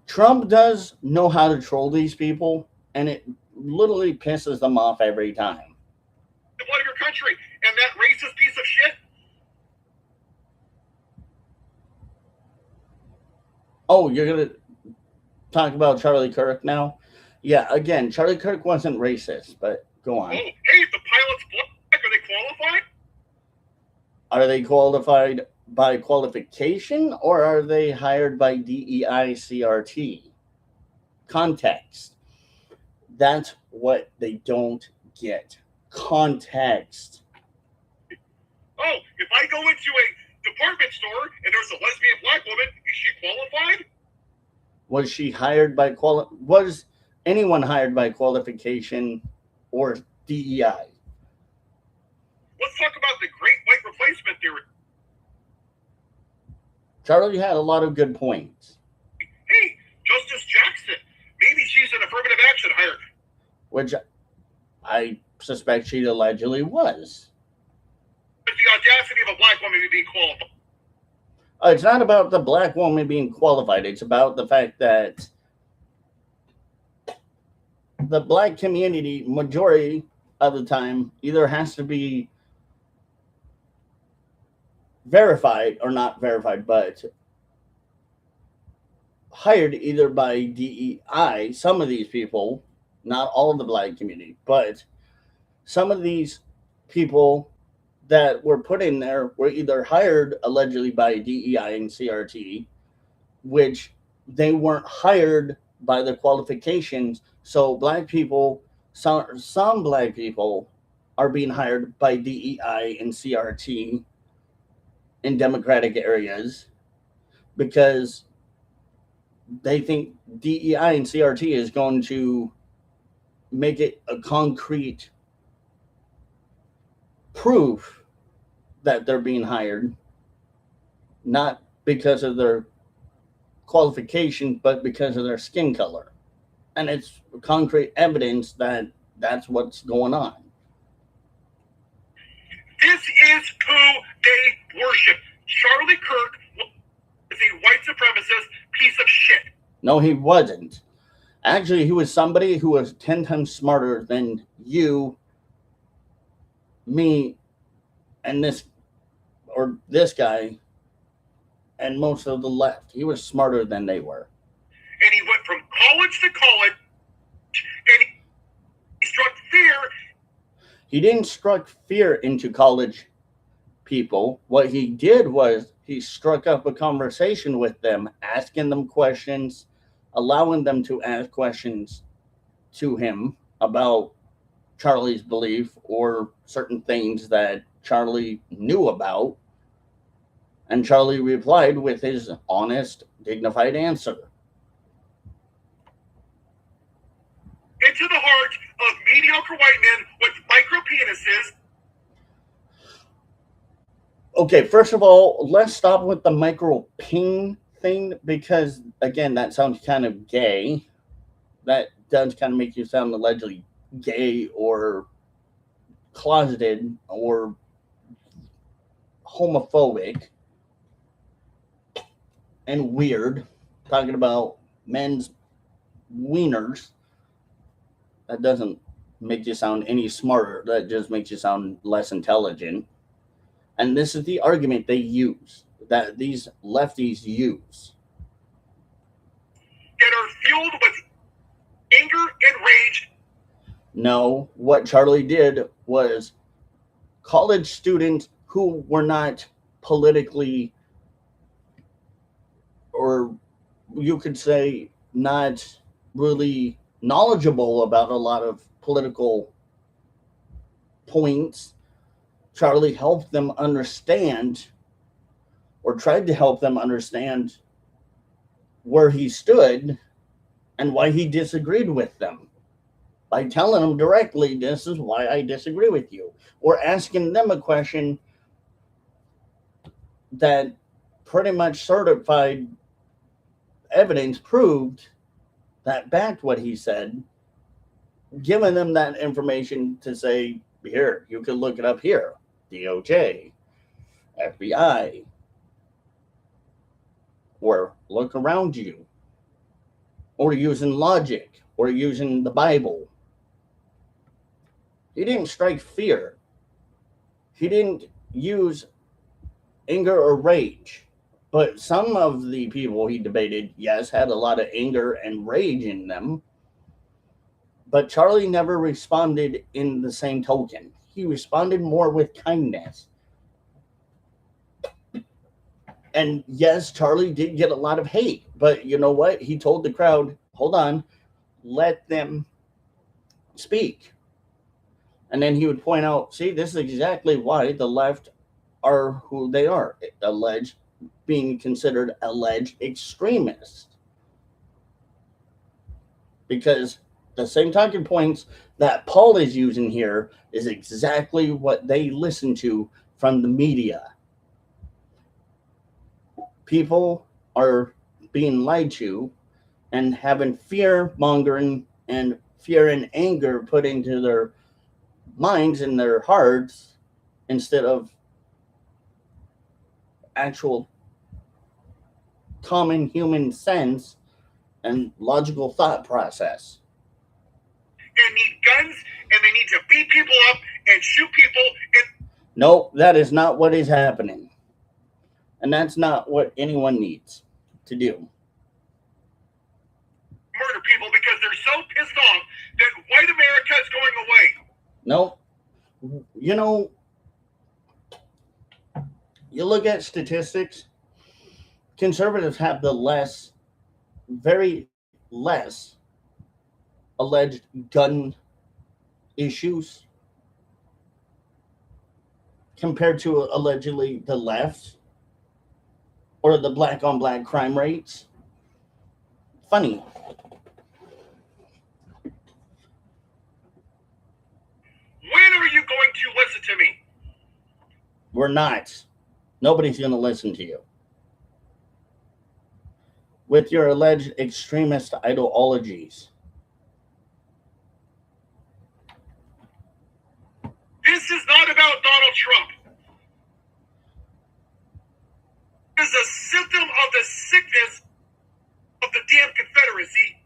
Trump does know how to troll these people, and it literally pisses them off every time. The blood of your country, and that racist piece of shit. Oh, you're going to talk about Charlie Kirk now? Yeah, again, Charlie Kirk wasn't racist, but go on. Oh, hey, if the pilot's black, are they qualified? Are they qualified by qualification, or are they hired by DEI CRT? Context. That's what they don't get. Context. Oh, if I go into a department store and there's a lesbian black woman, is she qualified? Was she hired by was anyone hired by qualification or DEI? Let's talk about the Great White Replacement theory. Charlie had a lot of good points. Hey, Justice Jackson, maybe she's an affirmative action hire. Which I suspect she allegedly was. It's the audacity of a black woman being qualified. It's not about the black woman being qualified. It's about the fact that the black community, majority of the time, either has to be verified or not verified, but hired either by DEI. Some of these people, not all of the black community, but some of these people that were put in there were either hired allegedly by DEI and CRT, which they weren't hired by the qualifications. So black people, some black people are being hired by DEI and CRT in Democratic areas because they think DEI and CRT is going to make it a concrete proof that they're being hired, not because of their qualification, but because of their skin color. And it's concrete evidence that that's what's going on. This is who they worship. Charlie Kirk is a white supremacist piece of shit. No, he wasn't. Actually, he was somebody who was 10 times smarter than you, me, and this guy, and most of the left. He was smarter than they were. And he went from college to college, and he struck fear. He didn't struck fear into college people. What he did was he struck up a conversation with them, asking them questions, allowing them to ask questions to him about Charlie's belief or certain things that Charlie knew about. And Charlie replied with his honest, dignified answer. Into the heart of mediocre white men with micro penises. Okay, first of all, let's stop with the micro peen thing because, again, that sounds kind of gay. That does kind of make you sound allegedly gay or closeted or homophobic and weird, talking about men's wieners. That doesn't make you sound any smarter. That just makes you sound less intelligent. And this is the argument they use, that these lefties use. That are fueled with anger and rage. No, what Charlie did was college students who were not politically, or you could say not really knowledgeable about a lot of political points, Charlie helped them understand, or tried to help them understand, where he stood and why he disagreed with them by telling them directly, this is why I disagree with you, or asking them a question that pretty much certified evidence proved that backed what he said, giving them that information to say, here, you can look it up here. DOJ, FBI, or look around you, or using logic, or using the Bible. He didn't strike fear. He didn't use anger or rage. But some of the people he debated, yes, had a lot of anger and rage in them. But Charlie never responded in the same token. He responded more with kindness. And yes, Charlie did get a lot of hate. But you know what? He told the crowd, hold on, let them speak. And then he would point out, see, this is exactly why the left are who they are, being considered alleged extremists. because the same talking points that Paul is using here is exactly what they listen to from the media. People are being lied to and having fear mongering and fear and anger put into their minds and their hearts instead of actual common human sense and logical thought process. And need guns, and they need to beat people up and shoot people and Nope, that is not what is happening. And that's not what anyone needs to do. murder people because they're so pissed off that white America is going away. Nope. You know, you look at statistics, conservatives have the very less alleged gun issues compared to allegedly the left or the black on black crime rates. Funny. When are you going to listen to me? We're not. Nobody's going to listen to you. With your alleged extremist ideologies. This is not about Donald Trump. This is a symptom of the sickness of the damn Confederacy.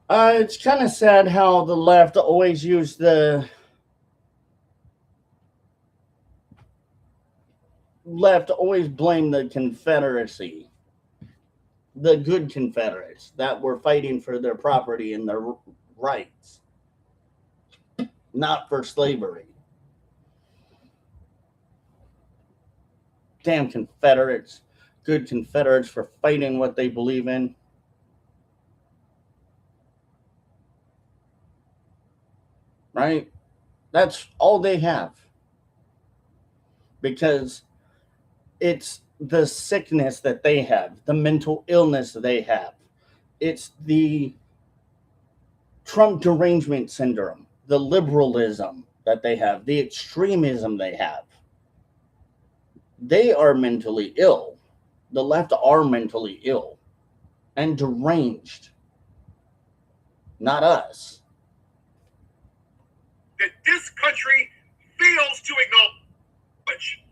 It's kind of sad how the left always use the left always blame the Confederacy, the good Confederates that were fighting for their property and their rights, not for slavery. Damn Confederates, good Confederates for fighting what they believe in. Right? That's all they have. Because it's the sickness that they have, the mental illness they have. It's the Trump derangement syndrome, the liberalism that they have, the extremism they have. They are mentally ill. The left are mentally ill and deranged, not us. That this country fails to acknowledge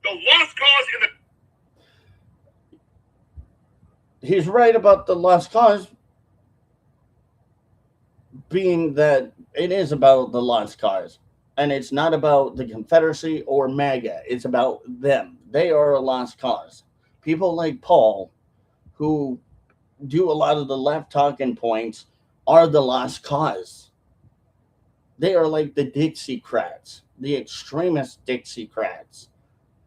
the lost cause in the. He's right about the lost cause being that it is about the lost cause. And it's not about the Confederacy or MAGA. It's about them. They are a lost cause. People like Paul, who do a lot of the left talking points, are the lost cause. They are like the Dixiecrats, the extremist Dixiecrats,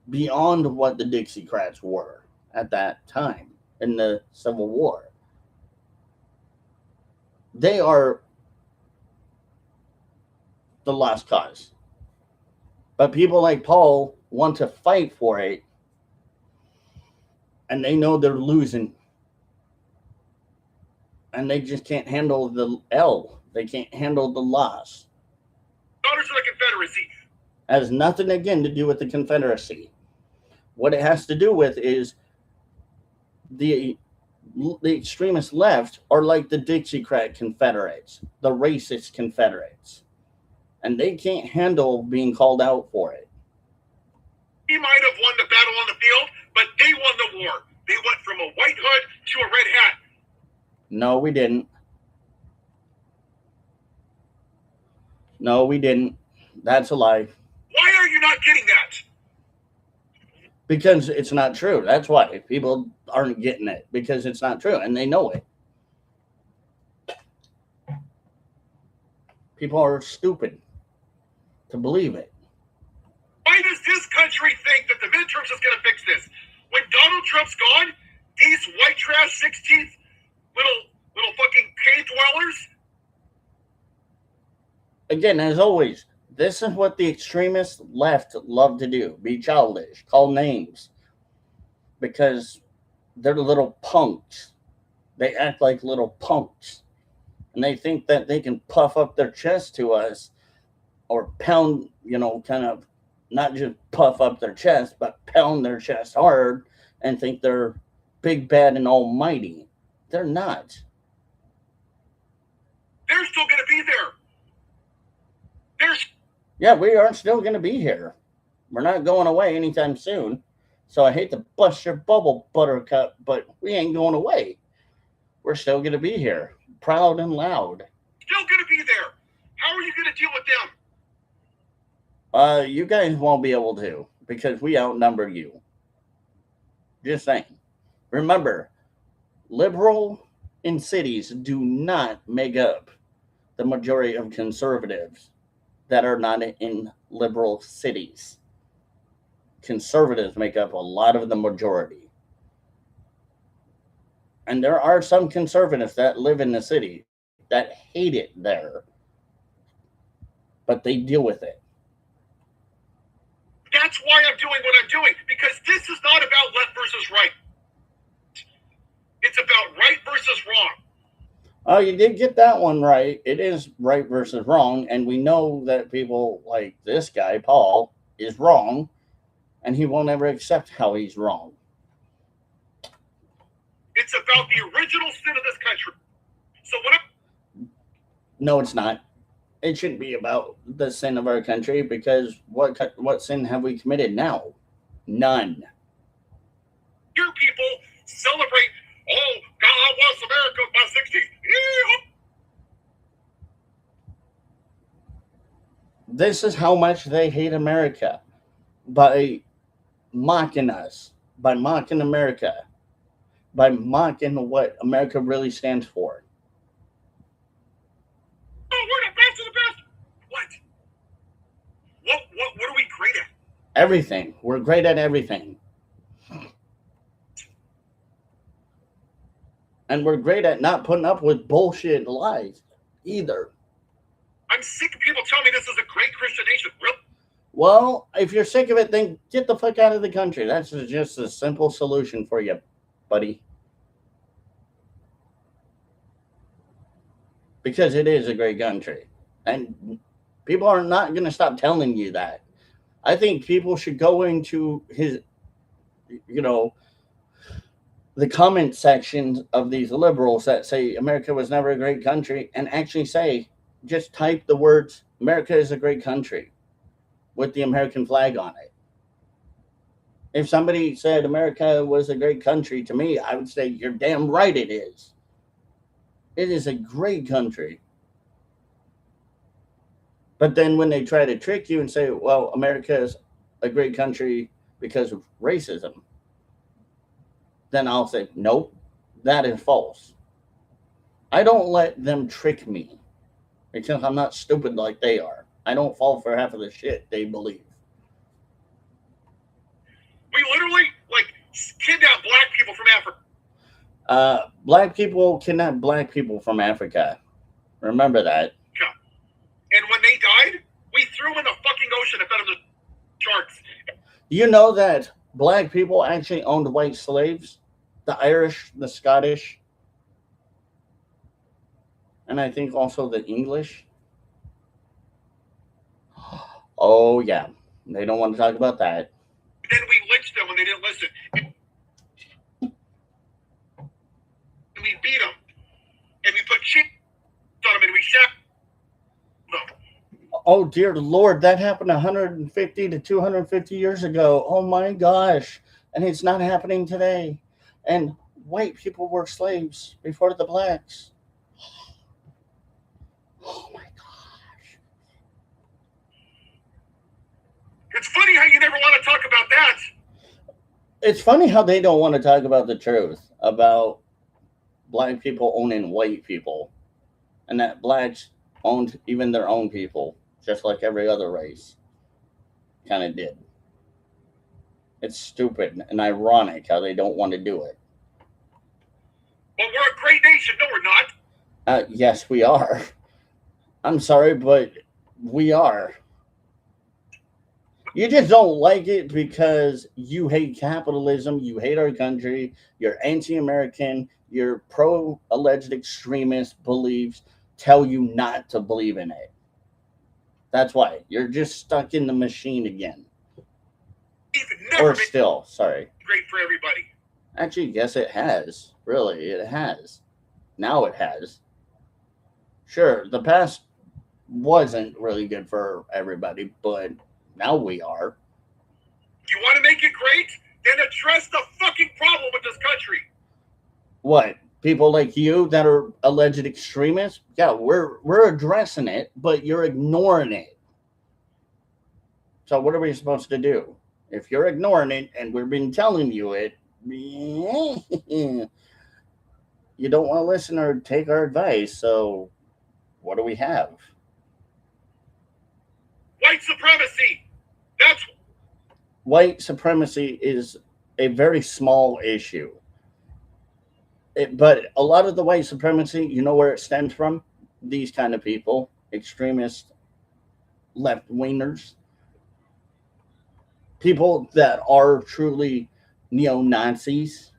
beyond what the Dixiecrats were at that time in the Civil War. They are the lost cause. But people like Paul want to fight for it, and they know they're losing. And they just can't handle the L. They can't handle the loss. Daughters of the Confederacy. Has nothing again to do with the Confederacy. What it has to do with is the extremist left are like the Dixiecrat Confederates, the racist Confederates. And they can't handle being called out for it. He might have won the battle on the field, but they won the war. They went from a white hood to a red hat. No, we didn't. No, we didn't. That's a lie. Why are you not getting that? Because it's not true. That's why people aren't getting it, because it's not true, and they know it. People are stupid to believe it. Why does this country think that the midterms is going to fix this? When Donald Trump's gone, these white trash 16th little fucking cave dwellers. Again, as always, this is what the extremist left love to do. Be childish, call names. Because they're little punks. They act like little punks. And they think that they can puff up their chest to us or pound, kind of not just puff up their chest, but pound their chest hard and think they're big, bad, and almighty. They're not. They're still going to be there. Yeah, we are still going to be here. We're not going away anytime soon. So I hate to bust your bubble, Buttercup, but we ain't going away. We're still going to be here, proud and loud. Still going to be there. How are you going to deal with them? You guys won't be able to because we outnumber you. Just saying. Remember, liberal in cities do not make up the majority of conservatives that are not in liberal cities. Conservatives make up a lot of the majority. And there are some conservatives that live in the city that hate it there. But they deal with it. That's why I'm doing what I'm doing. Because this is not about left versus right. It's about right versus wrong. Oh, you did get that one right. It is right versus wrong. And we know that people like this guy, Paul, is wrong. And he won't ever accept how he's wrong. It's about the original sin of this country. So No, it's not. It shouldn't be about the sin of our country because what sin have we committed now? None. Your people celebrate, oh, God wants America by 60. This is how much they hate America. By mocking us, by mocking America, by mocking what America really stands for. Oh, we're the best of the best. What are we great at? Everything. We're great at everything. And we're great at not putting up with bullshit lies either. I'm sick of people telling me this is a great Christian nation. Really? Well, if you're sick of it, then get the fuck out of the country. That's just a simple solution for you, buddy. Because it is a great country. And people are not going to stop telling you that. I think people should go into his, the comment sections of these liberals that say America was never a great country and actually say, just type the words, America is a great country with the American flag on it. If somebody said America was a great country to me, I would say, you're damn right it is. It is a great country. But then when they try to trick you and say, well, America is a great country because of racism, then I'll say, nope, that is false. I don't let them trick me because I'm not stupid like they are. I don't fall for half of the shit they believe. We literally, kidnap black people from Africa. Black people kidnap black people from Africa. Remember that. And when they died, we threw them in the fucking ocean and fed them to sharks. You know that black people actually owned white slaves? The Irish, the Scottish, and I think also the English. Oh, yeah. They don't want to talk about that. Then we lynched them when they didn't listen. And we beat them. And we put shit on them and we shot them. Oh, dear Lord. That happened 150 to 250 years ago. Oh, my gosh. And it's not happening today. And white people were slaves before the blacks. Oh, my gosh. It's funny how you never want to talk about that. It's funny how they don't want to talk about the truth about black people owning white people and that blacks owned even their own people, just like every other race kind of did. It's stupid and ironic how they don't want to do it. But we're a great nation. No, we're not. Yes, we are. I'm sorry, but we are. You just don't like it because you hate capitalism, you hate our country, you're anti-American, your pro alleged extremist beliefs tell you not to believe in it. That's why you're just stuck in the machine again. Or still, sorry. Great for everybody. Actually, yes, it has. Really, it has. Now it has. Sure, the past wasn't really good for everybody, but now we are. You want to make it great? Then address the fucking problem with this country. What? People like you that are alleged extremists? Yeah, we're addressing it, but you're ignoring it. So what are we supposed to do? If you're ignoring it and we've been telling you it, you don't want to listen or take our advice. So what do we have? White supremacy. That's White supremacy is a very small issue. But a lot of the white supremacy, you know where it stems from? These kind of people, extremist left wingers, people that are truly neo Nazis,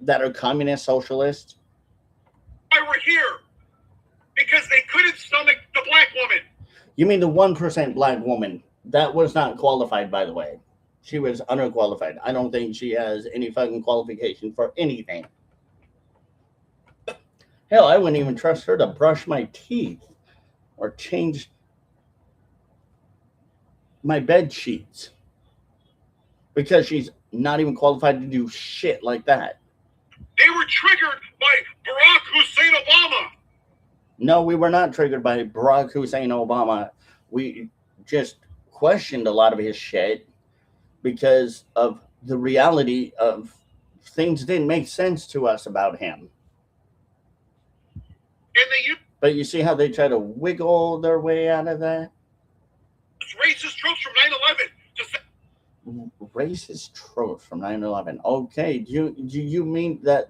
that are communist socialists. why we're here. Because they couldn't stomach the black woman. You mean the 1% black woman? That was not qualified, by the way. She was underqualified. I don't think she has any fucking qualification for anything. Hell, I wouldn't even trust her to brush my teeth or change my bed sheets because she's not even qualified to do shit like that. They were triggered by Barack Hussein Obama. No, we were not triggered by Barack Hussein Obama. We just questioned a lot of his shit because of the reality of things didn't make sense to us about him. And they used But you see how they try to wiggle their way out of that? racist tropes from 9/11 to say Racist tropes from 9/11. Okay, do you mean that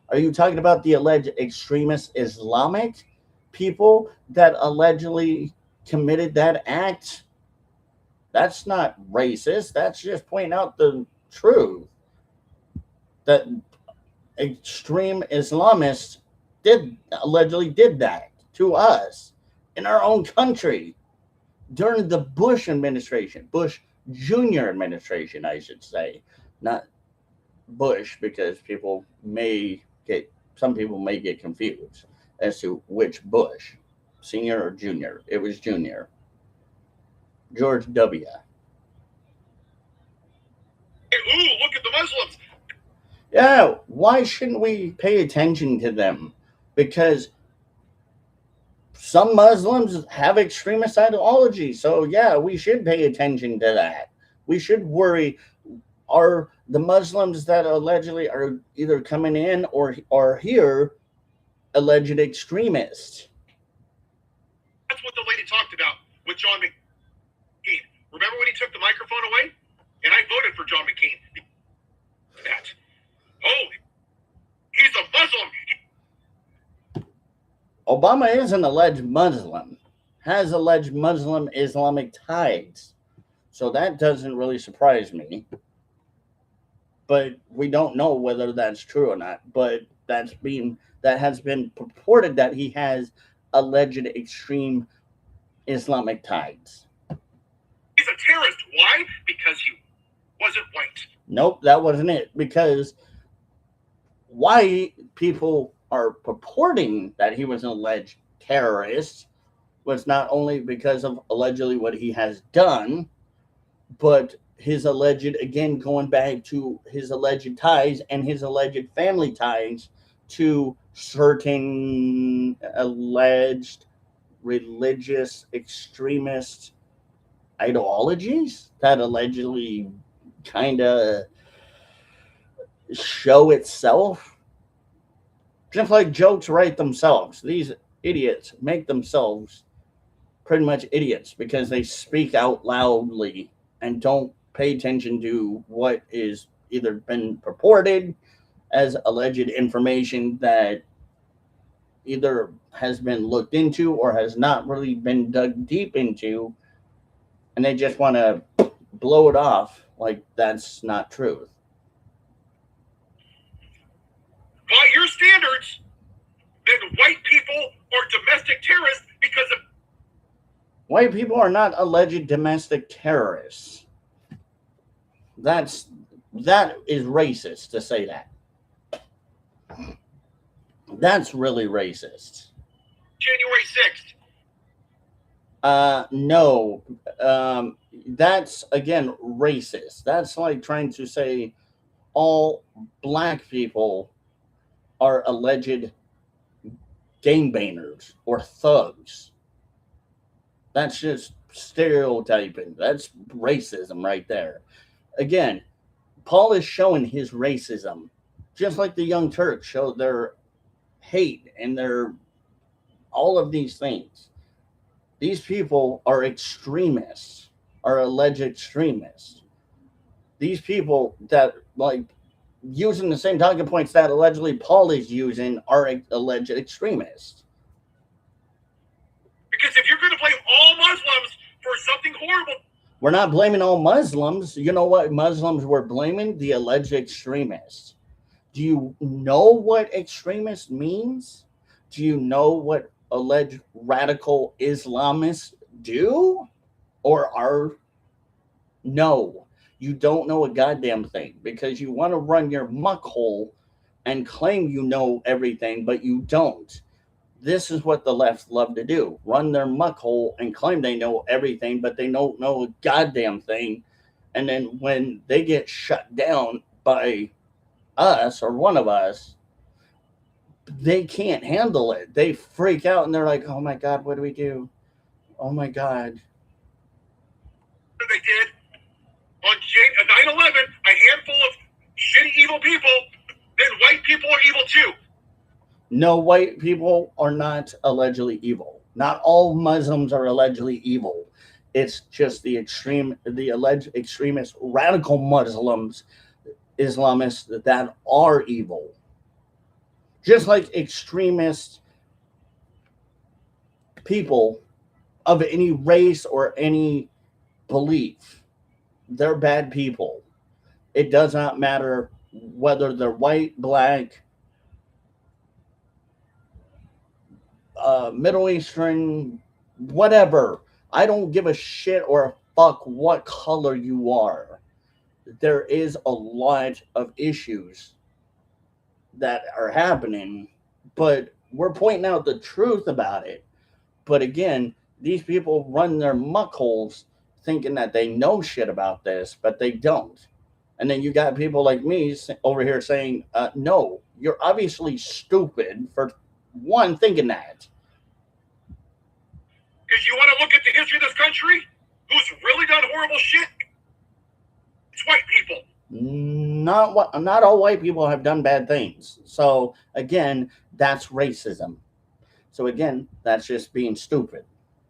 are you talking about the alleged extremist Islamic people that allegedly committed that act? That's not racist. That's just pointing out the truth that extreme Islamists allegedly did that to us in our own country during the Bush administration, Bush Jr. administration, I should say, not Bush, because some people may get confused as to which Bush, senior or junior. It was junior. George W. ooh, look at the Muslims. Yeah, why shouldn't we pay attention to them? Because some Muslims have extremist ideology. So, yeah, we should pay attention to that. We should worry, are the Muslims that allegedly are either coming in or are here alleged extremists? That's what the lady talked about with John McCain. Remember when he took the microphone away? And I voted for John McCain. That. Oh, he's a Muslim. Obama is an alleged Muslim, has alleged Muslim Islamic ties. So that doesn't really surprise me. But we don't know whether that's true or not. But that has been purported that he has alleged extreme Islamic ties. He's a terrorist. Why? Because he wasn't white. Nope, that wasn't it. Because why people are purporting that he was an alleged terrorist was not only because of allegedly what he has done, but his alleged, again, going back to his alleged ties and his alleged family ties to certain alleged religious extremist ideologies that allegedly kind of show itself. Just like jokes write themselves. These idiots make themselves pretty much idiots because they speak out loudly and don't pay attention to what is either been purported as alleged information that either has been looked into or has not really been dug deep into, and they just want to blow it off like that's not truth. standards, then white people are domestic terrorists because of White people are not alleged domestic terrorists. That is racist to say that. That's really racist. January 6th. No. That's again racist. That's like trying to say all black people are alleged gangbangers or thugs. That's just stereotyping. That's racism right there. Again, Paul is showing his racism, just like the Young Turks show their hate and their all of these things. These people are extremists, are alleged extremists. These people that like using the same talking points that allegedly Paul is using are alleged extremists. Because if you're going to blame all Muslims for something horrible, we're not blaming all Muslims. You know what Muslims were blaming? The alleged extremists. Do you know what extremist means? Do you know what alleged radical Islamists do or are? No, you don't know a goddamn thing because you want to run your muck hole and claim you know everything, but you don't. This is what the left love to do. Run their muck hole and claim they know everything, but they don't know a goddamn thing. And then when they get shut down by us or one of us, they can't handle it. They freak out and they're like, oh my God, what do we do? Oh my God. They did on 9/11, a handful of shitty evil people, then white people are evil too. No, white people are not allegedly evil. Not all Muslims are allegedly evil. It's just the alleged extremist radical Muslims, Islamists that are evil. Just like extremist people of any race or any belief, they're bad people. It does not matter whether they're white, black, Middle Eastern, whatever. I don't give a shit or a fuck what color you are. There is a lot of issues that are happening, but we're pointing out the truth about it. But again, these people run their muck holes thinking that they know shit about this, but they don't. And then you got people like me over here saying, no, you're obviously stupid for one thinking that. Because you want to look at the history of this country, who's really done horrible shit? It's white people. Not all white people have done bad things. So again, that's racism. So again, that's just being stupid.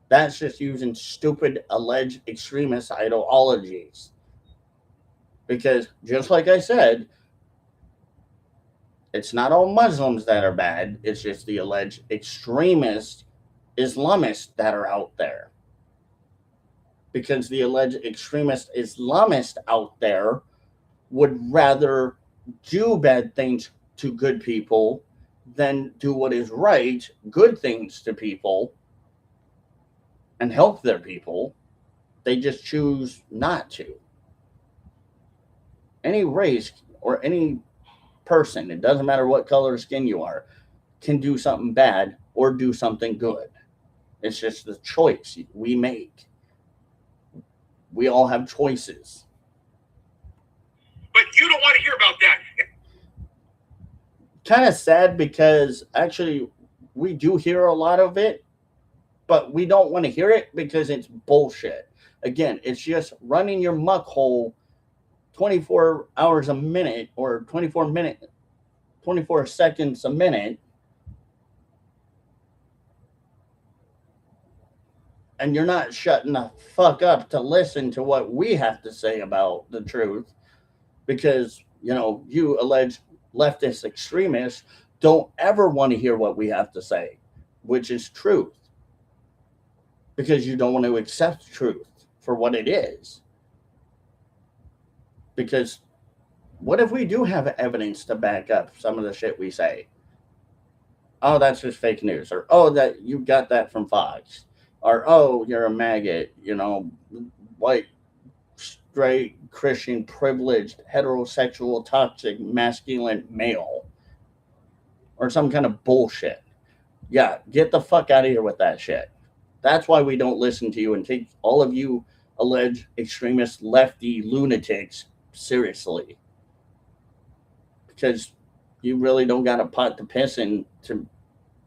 That's just using stupid alleged extremist ideologies. Because just like I said, it's not all Muslims that are bad. It's just the alleged extremist Islamists that are out there. Because the alleged extremist Islamists out there would rather do bad things to good people than do what is right, good things to people, and help their people. They just choose not to. Any race or any person, it doesn't matter what color skin you are, can do something bad or do something good. It's just the choice we make. We all have choices. But you don't want to hear about that. Kind of sad because actually we do hear a lot of it, but we don't want to hear it because it's bullshit. Again, it's just running your muck hole 24 hours a minute or 24 seconds a minute, and you're not shutting the fuck up to listen to what we have to say about the truth because, you know, you alleged leftist extremists don't ever want to hear what we have to say, which is truth, because you don't want to accept truth for what it is. Because what if we do have evidence to back up some of the shit we say? oh, that's just fake news, or oh, that you got that from Fox, or oh, you're a maggot, white, straight, Christian, privileged, heterosexual, toxic, masculine male, or some kind of bullshit. Yeah, get the fuck out of here with that shit. That's why we don't listen to you and take all of you alleged extremist lefty lunatics seriously. Because you really don't got a pot to piss in to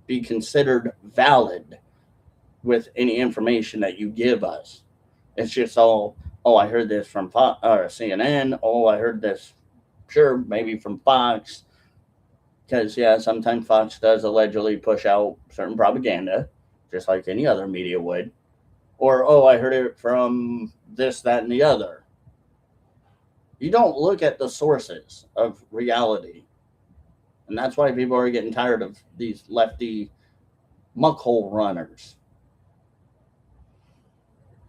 be considered valid with any information that you give us. It's just all, oh, I heard this from CNN. Oh, I heard this, sure, maybe from Fox. Because, yeah, sometimes Fox does allegedly push out certain propaganda, just like any other media would. Or, oh, I heard it from this, that, and the other. You don't look at the sources of reality. And that's why people are getting tired of these lefty muckhole runners.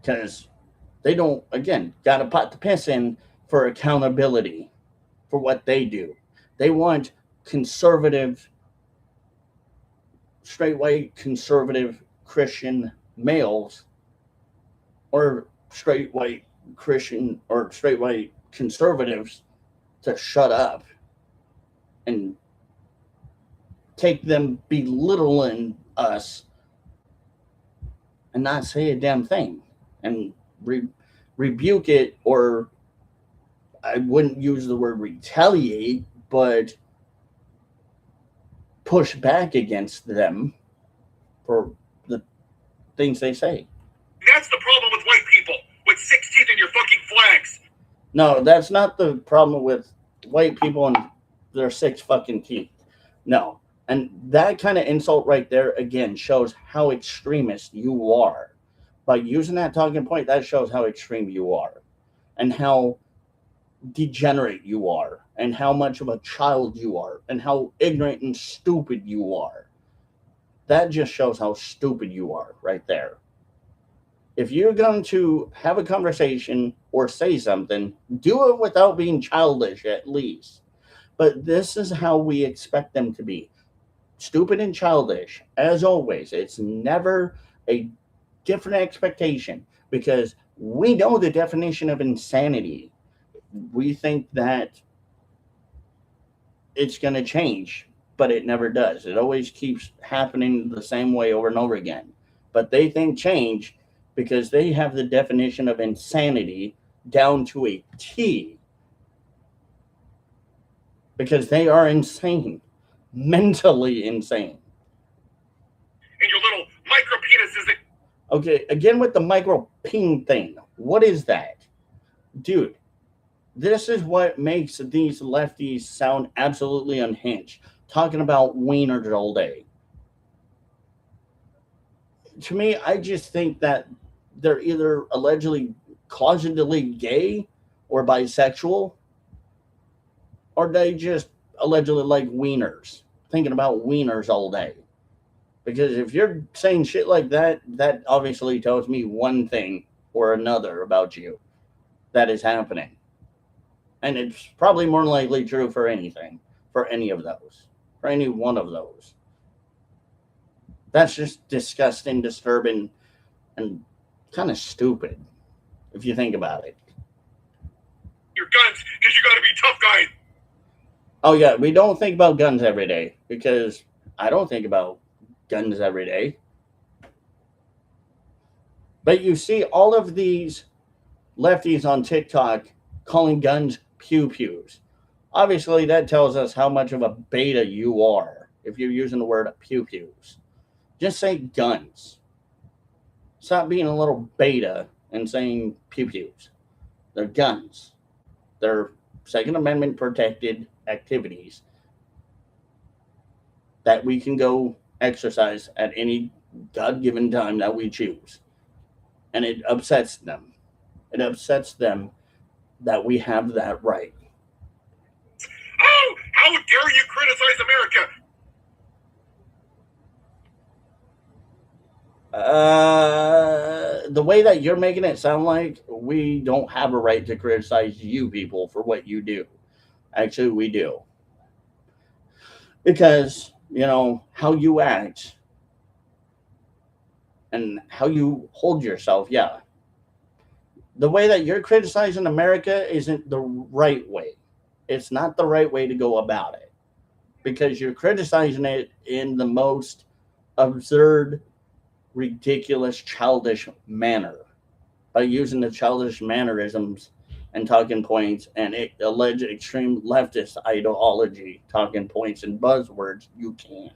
Because they don't, again, got a pot to piss in for accountability for what they do. They want conservative, straight white conservative Christian males, or straight white Christian or straight white conservatives to shut up and take them belittling us and not say a damn thing and rebuke it, or I wouldn't use the word retaliate, but push back against them for the things they say. That's the problem with white people, with 6 teeth in your fucking flags. No, that's not the problem with white people and their 6 fucking teeth. No. And that kind of insult right there, again, shows how extremist you are. By using that talking point, that shows how extreme you are and how degenerate you are and how much of a child you are and how ignorant and stupid you are. That just shows how stupid you are right there. If you're going to have a conversation or say something, do it without being childish at least. But this is how we expect them to be. Stupid and childish, as always. It's never a different expectation because we know the definition of insanity. We think that it's going to change, but it never does. It always keeps happening the same way over and over again. But they think change because they have the definition of insanity down to a T. Because they are insane. Mentally insane. And your little micro penises. Okay, again with the micro peen thing. What is that? Dude, this is what makes these lefties sound absolutely unhinged. Talking about wieners all day. To me, I just think that they're either allegedly closetedly gay or bisexual, or they just allegedly like wieners, thinking about wieners all day. Because if you're saying shit like that, that obviously tells me one thing or another about you that is happening. And it's probably more likely true for anything, for any of those, for any one of those. That's just disgusting, disturbing, and kind of stupid if you think about it. Your guns, because you got to be tough guy. Oh, yeah, we don't think about guns every day because I don't think about guns every day. But you see all of these lefties on TikTok calling guns pew-pews. Obviously, that tells us how much of a beta you are if you're using the word pew-pews. Just say guns. Stop being a little beta and saying pew-pews. They're guns. They're Second Amendment protected activities that we can go exercise at any God-given time that we choose. And it upsets them. It upsets them that we have that right. Oh, how dare you criticize America? The way that you're making it sound like we don't have a right to criticize you people for what you do. Actually, we do. Because how you act and how you hold yourself. Yeah. The way that you're criticizing America isn't the right way. It's not the right way to go about it because you're criticizing it in the most absurd, ridiculous, childish manner by using the childish mannerisms and talking points and alleged extreme leftist ideology talking points and buzzwords you can.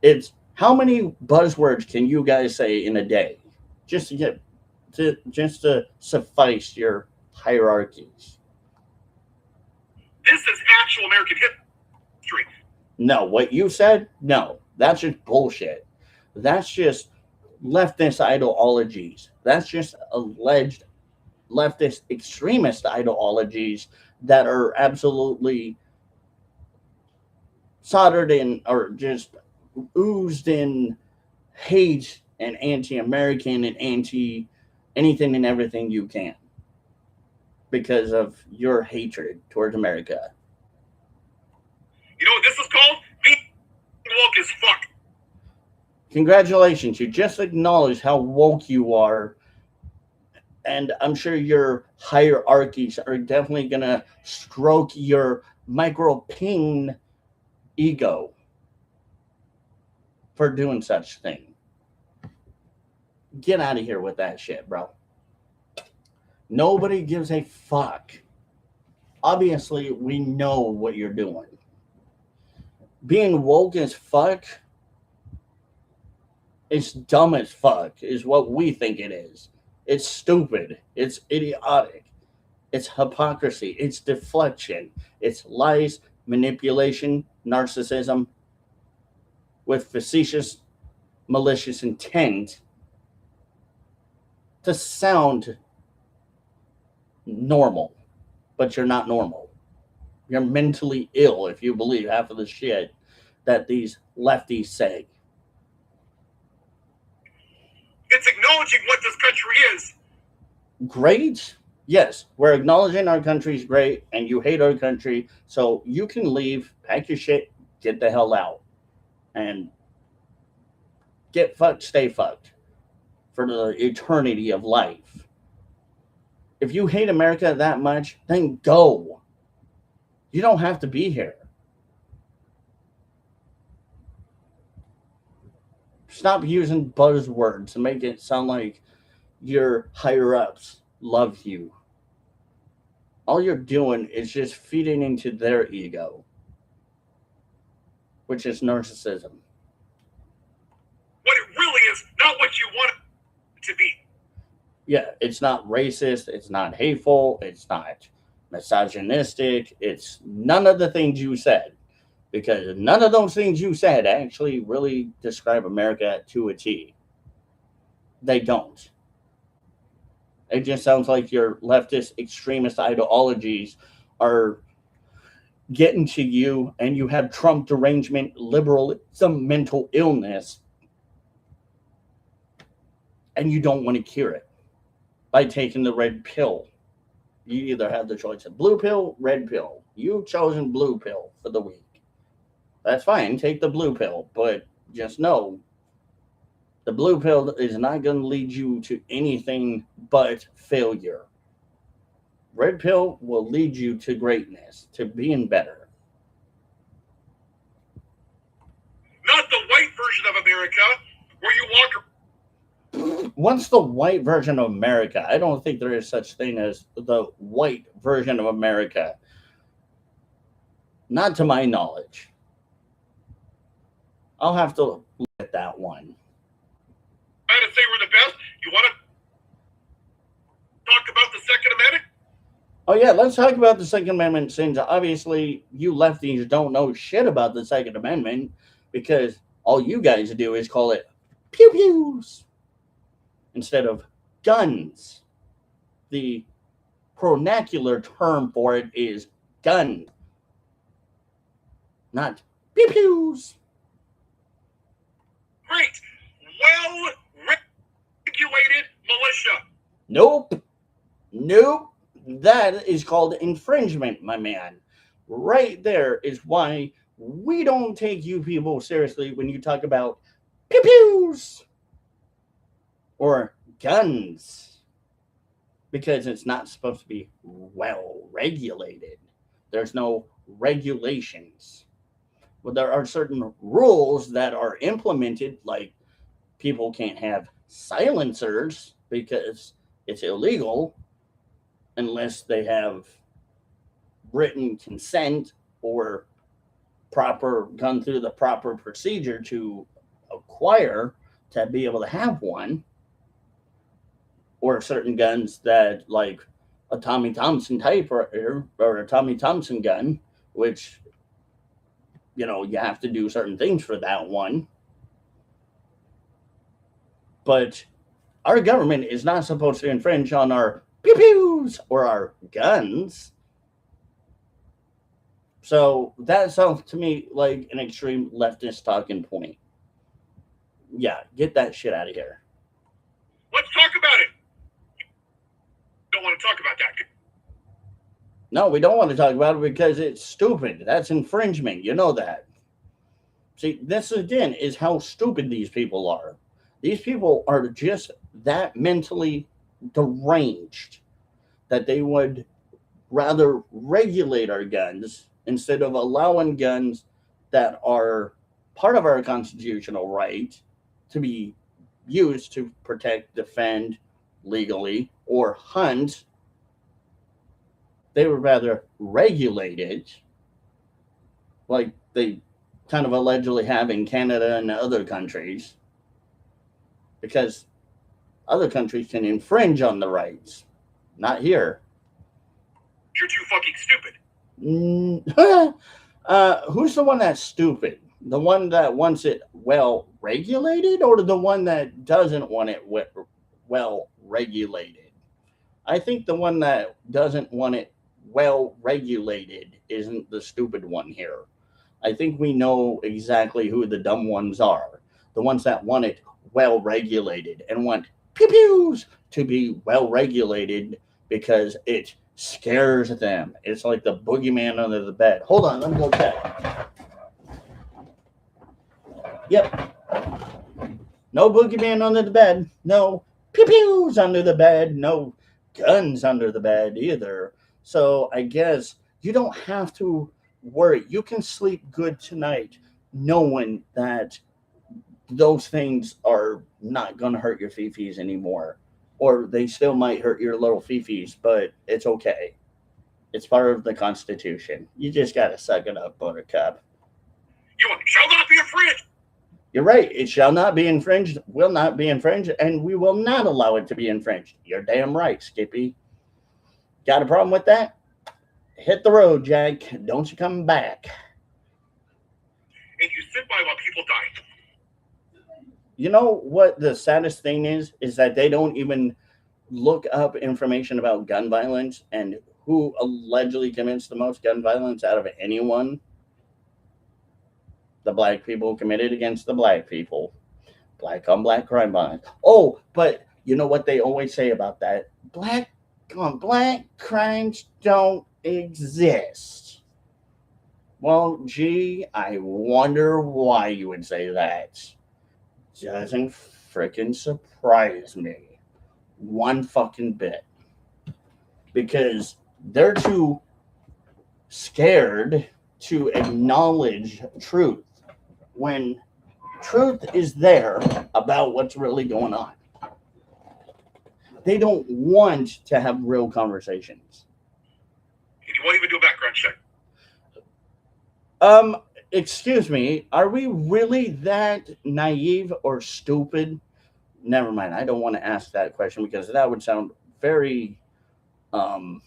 It's how many buzzwords can you guys say in a day just to suffice your hierarchies? This is actual American history. No, what you said, no, that's just bullshit. That's just leftist ideologies. That's just alleged leftist extremist ideologies that are absolutely soldered in or just oozed in hate and anti-American and anti anything and everything you can because of your hatred towards America. You know what this is called? Being woke as fuck. Congratulations, you just acknowledged how woke you are. And I'm sure your hierarchies are definitely going to stroke your micro ping ego for doing such thing. Get out of here with that shit, bro. Nobody gives a fuck. Obviously, we know what you're doing. Being woke as fuck is dumb as fuck, is what we think it is. It's stupid. It's idiotic. It's hypocrisy. It's deflection. It's lies, manipulation, narcissism with facetious, malicious intent to sound normal, but you're not normal. You're mentally ill if you believe half of the shit that these lefties say. It's acknowledging what this country is. Great. Yes, we're acknowledging our country's great and you hate our country, so you can leave, pack your shit, get the hell out, and get fucked, stay fucked for the eternity of life. If you hate America that much, then go. You don't have to be here. Stop using buzzwords and make it sound like your higher ups love you. All you're doing is just feeding into their ego, which is narcissism. What it really is, not what you want it to be. Yeah, it's not racist, it's not hateful, it's not misogynistic, it's none of the things you said. Because none of those things you said actually really describe America to a T. They don't. It just sounds like your leftist extremist ideologies are getting to you and you have Trump derangement, liberalism, mental illness, and you don't want to cure it by taking the red pill. You either have the choice of blue pill, red pill. You've chosen blue pill for the week. That's fine. Take the blue pill, but just know the blue pill is not going to lead you to anything but failure. Red pill will lead you to greatness, to being better. Not the white version of America where you walk. What's the white version of America? I don't think there is such thing as the white version of America. Not to my knowledge. I'll have to look at that one. I had to say we're the best. You want to talk about the Second Amendment? Oh, yeah, let's talk about the Second Amendment, since obviously you lefties don't know shit about the Second Amendment because all you guys do is call it pew-pews instead of guns. The vernacular term for it is gun, not pew-pews. Great. Well-regulated militia. Nope. That is called infringement, my man. Right there is why we don't take you people seriously when you talk about pew pews or guns because it's not supposed to be well regulated. There's no regulations. Well, there are certain rules that are implemented, like people can't have silencers because it's illegal unless they have written consent or proper gone through the proper procedure to acquire to be able to have one, or certain guns that like a Tommy Thompson typewriter or a Tommy Thompson gun, which you have to do certain things for that one. But our government is not supposed to infringe on our pew pews or our guns. So that sounds to me like an extreme leftist talking point. Yeah, get that shit out of here. Let's talk about it. Don't want to talk about that. No, we don't want to talk about it because it's stupid. That's infringement. You know that. See, this again is how stupid these people are. These people are just that mentally deranged that they would rather regulate our guns instead of allowing guns that are part of our constitutional right to be used to protect, defend legally, or hunt. They would rather regulate it like they kind of allegedly have in Canada and other countries, because other countries can infringe on the rights. Not here. You're too fucking stupid. Who's the one that's stupid? The one that wants it well regulated, or the one that doesn't want it well regulated? I think the one that doesn't want it well regulated isn't the stupid one here. I think we know exactly who the dumb ones are. The ones that want it well regulated and want pew pews to be well regulated because it scares them. It's like the boogeyman under the bed. Hold on, let me go check. Yep. No boogeyman under the bed. No pew pews under the bed. No guns under the bed either. So I guess you don't have to worry. You can sleep good tonight knowing that those things are not going to hurt your fifis anymore. Or they still might hurt your little fifis, but it's okay. It's part of the Constitution. You just got to suck it up, Buttercup. You shall not be infringed. You're right. It shall not be infringed, will not be infringed, and we will not allow it to be infringed. You're damn right, Skippy. Got a problem with that? Hit the road, Jack. Don't you come back. And you sit by while people die. You know what the saddest thing is that they don't even look up information about gun violence and who allegedly commits the most gun violence out of anyone. The black people committed against the black people. Black on black crime violence. Oh, but you know what they always say about that? Black on black crimes don't exist. Well, gee, I wonder why you would say that. Doesn't freaking surprise me one fucking bit, because they're too scared to acknowledge truth when truth is there about what's really going on. They don't want to have real conversations. And you won't even do a background check. Excuse me, are we really that naive or stupid? Never mind. I don't want to ask that question because that would sound very, that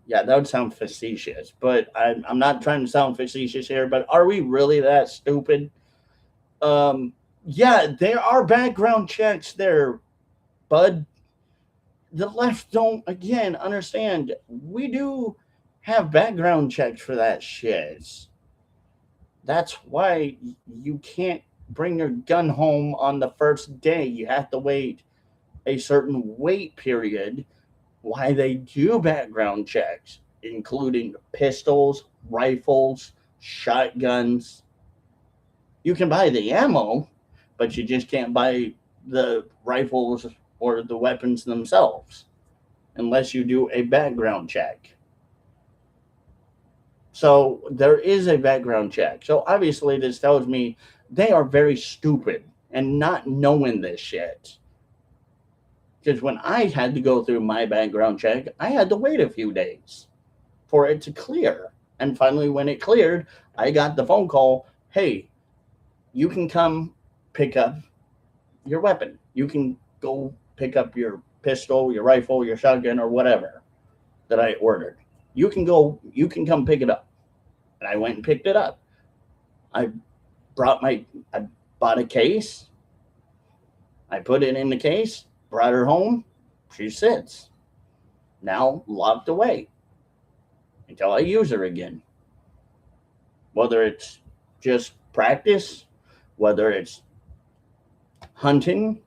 would sound facetious. But I'm not trying to sound facetious here, but are we really that stupid? Yeah, there are background checks there, bud. The left don't, again, understand. We do have background checks for that shit. That's why you can't bring your gun home on the first day. You have to wait a certain wait period while they do background checks, including pistols, rifles, shotguns. You can buy the ammo, but you just can't buy the rifles or the weapons themselves unless you do a background check. So there is a background check. So obviously, this tells me they are very stupid and not knowing this shit. Because when I had to go through my background check, I had to wait a few days for it to clear. And finally, when it cleared, I got the phone call, hey, you can come pick up your weapon. You can go pick up your pistol, your rifle, your shotgun, or whatever that I ordered. You can come pick it up. And I went and picked it up. I bought a case. I put it in the case, brought her home. She sits. Now locked away until I use her again. Whether it's just practice, whether it's hunting,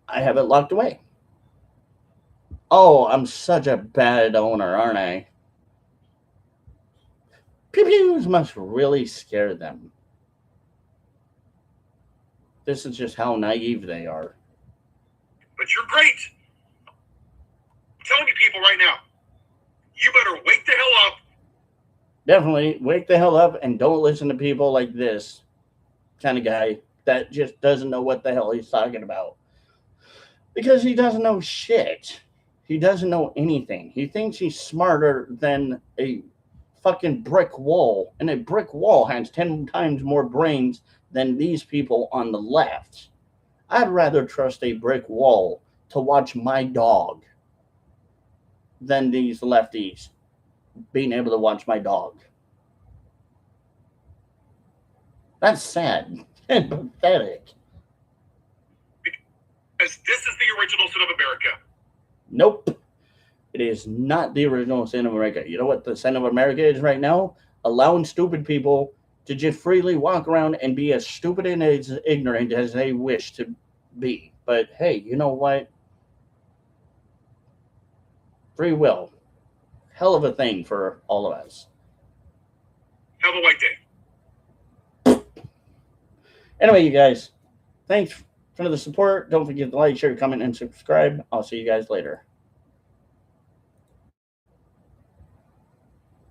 I have it locked away. Oh, I'm such a bad owner, aren't I? Pew pews must really scare them. This is just how naive they are. But you're great. I'm telling you people right now, you better wake the hell up. Definitely wake the hell up and don't listen to people like this kind of guy that just doesn't know what the hell he's talking about. Because he doesn't know shit. He doesn't know anything. He thinks he's smarter than a fucking brick wall. And a brick wall has 10 times more brains than these people on the left. I'd rather trust a brick wall to watch my dog than these lefties being able to watch my dog. That's sad and pathetic. Because this is the original sin of America. Nope. It is not the original sin of America. You know what the sin of America is right now? Allowing stupid people to just freely walk around and be as stupid and as ignorant as they wish to be. But hey, you know what? Free will. Hell of a thing for all of us. Have a white day. Anyway, you guys, thanks for the support. Don't forget to like, share, comment, and subscribe. I'll see you guys later.